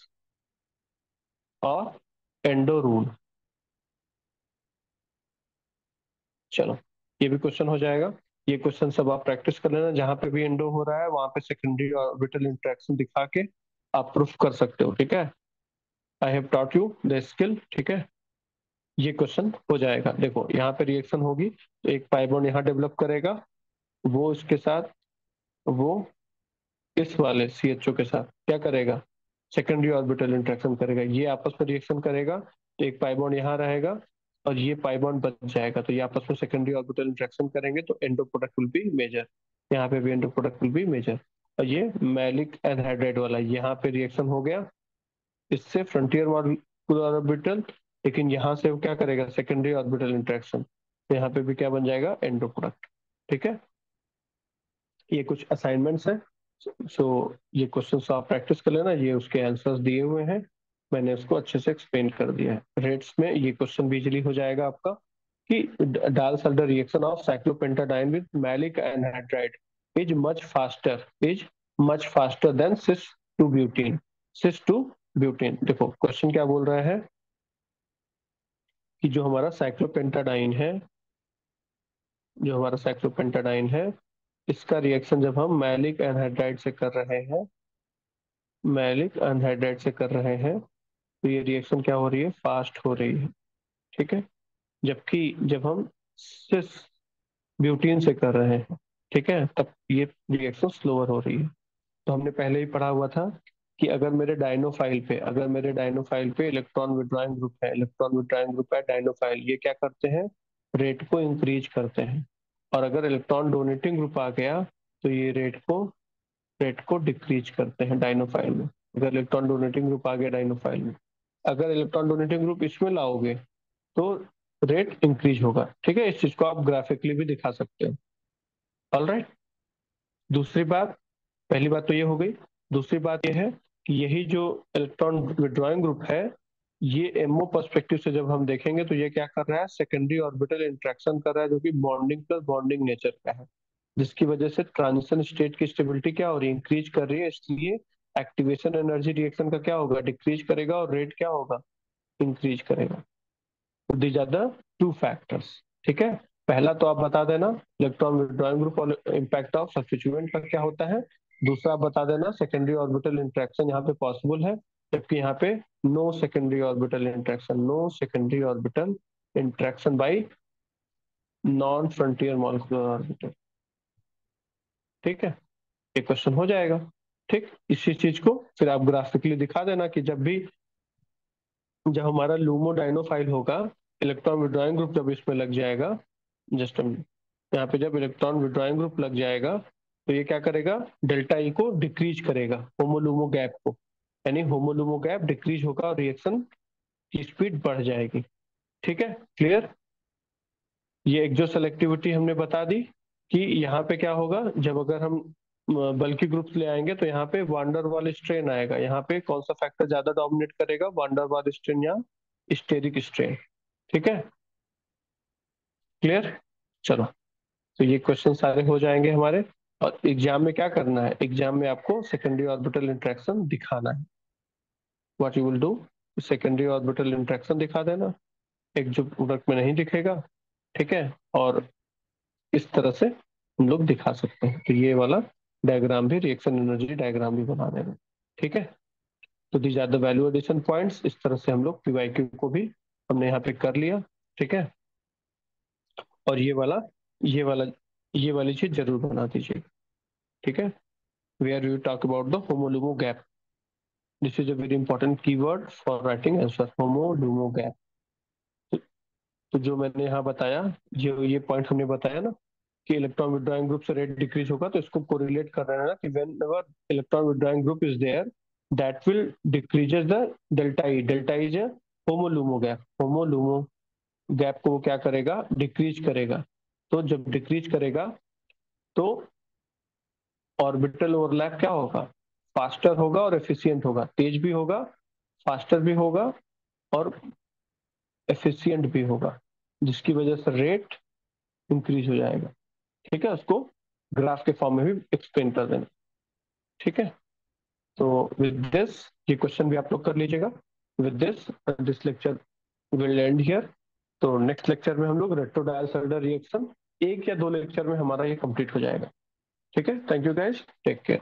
और एंडो रूल। चलो, ये भी क्वेश्चन हो जाएगा। ये क्वेश्चन सब आप प्रैक्टिस कर लेना, जहां पे भी एंडो हो रहा है वहां पे सेकेंडरी ऑर्बिटल इंटरेक्शन दिखा के आप प्रूफ कर सकते हो। ठीक है, आई have taught you the skill. ठीक है, ये क्वेश्चन हो जाएगा। देखो यहाँ पे रिएक्शन होगी तो एक पाई बॉन्ड यहाँ डेवलप करेगा, वो इसके साथ, वो इस वाले CHO के साथ क्या करेगा, सेकेंडरी ऑर्बिटल इंटरेक्शन करेगा। ये आपस में रिएक्शन करेगा तो एक पाई बॉन्ड यहाँ रहेगा और ये पाई बॉन्ड बच जाएगा, तो ये आपस में सेकेंडरी ऑर्बिटल इंटरेक्शन करेंगे तो endo product will be major. यहाँ पे भी endo product will be major. और ये मैलिक एनहाइड्राइड वाला यहाँ पे रिएक्शन हो गया, इससे फ्रंटियर ऑर्बिटल, लेकिन यहाँ से वो क्या करेगा, सेकेंडरी ऑर्बिटल इंटरेक्शन, तो यहाँ पे भी क्या बन जाएगा, एंडो प्रोडक्ट। ठीक है, ये कुछ असाइनमेंट्स हैं। सो ये क्वेश्चन आप प्रैक्टिस कर लेना, ये उसके आंसर्स दिए हुए हैं, मैंने उसको अच्छे से एक्सप्लेन कर दिया है। रेट्स में ये क्वेश्चन भी इजीली हो जाएगा आपका कि Diels Alder reaction of cyclopentadiene with maleic anhydride is much faster than cis two butene. Cis two butane. देखो क्वेश्चन क्या बोल रहा है कि जो हमारा साइक्लोपेंटाडाइन है, इसका रिएक्शन जब हम मैलिक एनहाइड्राइड से कर रहे हैं, मैलिक एनहाइड्राइड से कर रहे हैं तो ये रिएक्शन क्या हो रही है, फास्ट हो रही है। ठीक है, जबकि जब हम सिस ब्यूटीन से कर रहे हैं, ठीक है, तब ये रिएक्शन स्लोअर हो रही है। तो हमने पहले ही पढ़ा हुआ था कि अगर मेरे डायनोफाइल पे इलेक्ट्रॉन विड्रॉइंग ग्रुप है डायनोफाइल, ये क्या करते हैं, रेट को इंक्रीज करते हैं। और अगर इलेक्ट्रॉन डोनेटिंग ग्रुप आ गया तो ये रेट को डिक्रीज करते हैं डायनोफाइल में। अगर इलेक्ट्रॉन डोनेटिंग ग्रुप आ गया डायनोफाइल में, अगर इलेक्ट्रॉन डोनेटिंग ग्रुप इसमें लाओगे तो रेट इंक्रीज होगा। ठीक है, इस चीज को आप ग्राफिकली भी दिखा सकते हो। ऑल राइट, दूसरी बात, पहली बात तो ये हो गई। दूसरी बात ये है कि यही जो इलेक्ट्रॉन विड्रॉइंग ग्रुप है, ये एमओ पर्सपेक्टिव से जब हम देखेंगे तो ये क्या कर रहा है, सेकेंडरी ऑर्बिटल इंट्रैक्शन कर रहा है, जो कि बॉन्डिंग प्लस बॉन्डिंग नेचर का है, जिसकी वजह से ट्रांजिशन स्टेट की स्टेबिलिटी क्या हो रही है, इंक्रीज कर रही है। इसलिए एक्टिवेशन एनर्जी रिएक्शन का क्या होगा, डिक्रीज करेगा, और रेट क्या होगा, इंक्रीज करेगा। These are the two factors. ठीक है, पहला तो आप बता देना इलेक्ट्रॉन विड्रॉइंग ग्रुप और इम्पैक्ट ऑफ सब्स्टिट्यूएंट का क्या होता है। दूसरा आप बता देना सेकेंडरी ऑर्बिटल इंट्रैक्शन यहाँ पे पॉसिबल है, जबकि यहाँ पे no secondary orbital interaction by non frontier molecular orbital. ठीक है, ये क्वेश्चन हो जाएगा। ठीक, इसी चीज को फिर आप ग्राफिकली दिखा देना कि जब हमारा लूमो डाइनोफाइल होगा, इलेक्ट्रॉन विड्रॉइंग ग्रुप जब इसमें लग जाएगा, जस्ट यहाँ पे जब इलेक्ट्रॉन विड्रॉइंग ग्रुप लग जाएगा तो ये क्या करेगा, डेल्टा ई को डिक्रीज करेगा, होमोलूमो गैप को, यानी होमोलूमो गैप डिक्रीज होगा और रिएक्शन की स्पीड बढ़ जाएगी। ठीक है, क्लियर। ये एक्सो सेलेक्टिविटी हमने बता दी कि यहाँ पे क्या होगा, जब अगर हम बल्कि ग्रुप्स ले आएंगे तो यहाँ पे वांडर वाल स्ट्रेन आएगा। यहाँ पे कौन सा फैक्टर ज्यादा डोमिनेट करेगा, वांडर वाल स्ट्रेन या स्टेरिक स्ट्रेन। ठीक है, क्लियर। चलो, तो ये क्वेश्चन सारे हो जाएंगे हमारे। और एग्जाम में क्या करना है, एग्जाम में आपको सेकेंडरी ऑर्बिटल इंट्रैक्शन दिखाना है। What you will do, secondary orbital interaction दिखा देना, एक जो प्रोडक्ट में नहीं दिखेगा। ठीक है, और इस तरह से हम लोग दिखा सकते हैं। तो ये वाला डायग्राम भी, रिएक्शन एनर्जी डायग्राम भी बना देना। ठीक है, तो these are the value addition points. इस तरह से हम लोग पीवाईक्यू को भी हमने यहाँ पे कर लिया। ठीक है, और ये वाला ये वाली चीज जरूर बना दीजिए। ठीक है, where you talk about the HOMO LUMO gap, this is a very important keyword for writing answer, HOMO LUMO gap. तो जो मैंने यहाँ बताया, जो ये पॉइंट हमने बताया ना कि इलेक्ट्रॉन विड्रॉइंग ग्रुप से रेट डिक्रीज होगा, तो इसको कोरिलेट कर रहे हैं ना कि whenever electron withdrawing group is there, that will decreases the delta E is HOMO LUMO gap, HOMO LUMO gap को वो क्या करेगा, डिक्रीज करेगा। तो जब डिक्रीज करेगा तो ऑर्बिटल ओवरलैप क्या होगा, फास्टर होगा और एफिशिएंट होगा, तेज भी होगा, फास्टर भी होगा और एफिशिएंट भी होगा, जिसकी वजह से रेट इंक्रीज हो जाएगा। ठीक है, उसको ग्राफ के फॉर्म में भी एक्सप्लेन कर देना। ठीक है, तो विद दिस ये क्वेश्चन भी आप लोग कर लीजिएगा। With this this lecture will and here. तो नेक्स्ट लेक्चर में हम लोग रेट्रो डायल्सल्डर रिएक्शन 1 या 2 लेक्चर में हमारा ये कंप्लीट हो जाएगा। ठीक है, thank you guys, take care.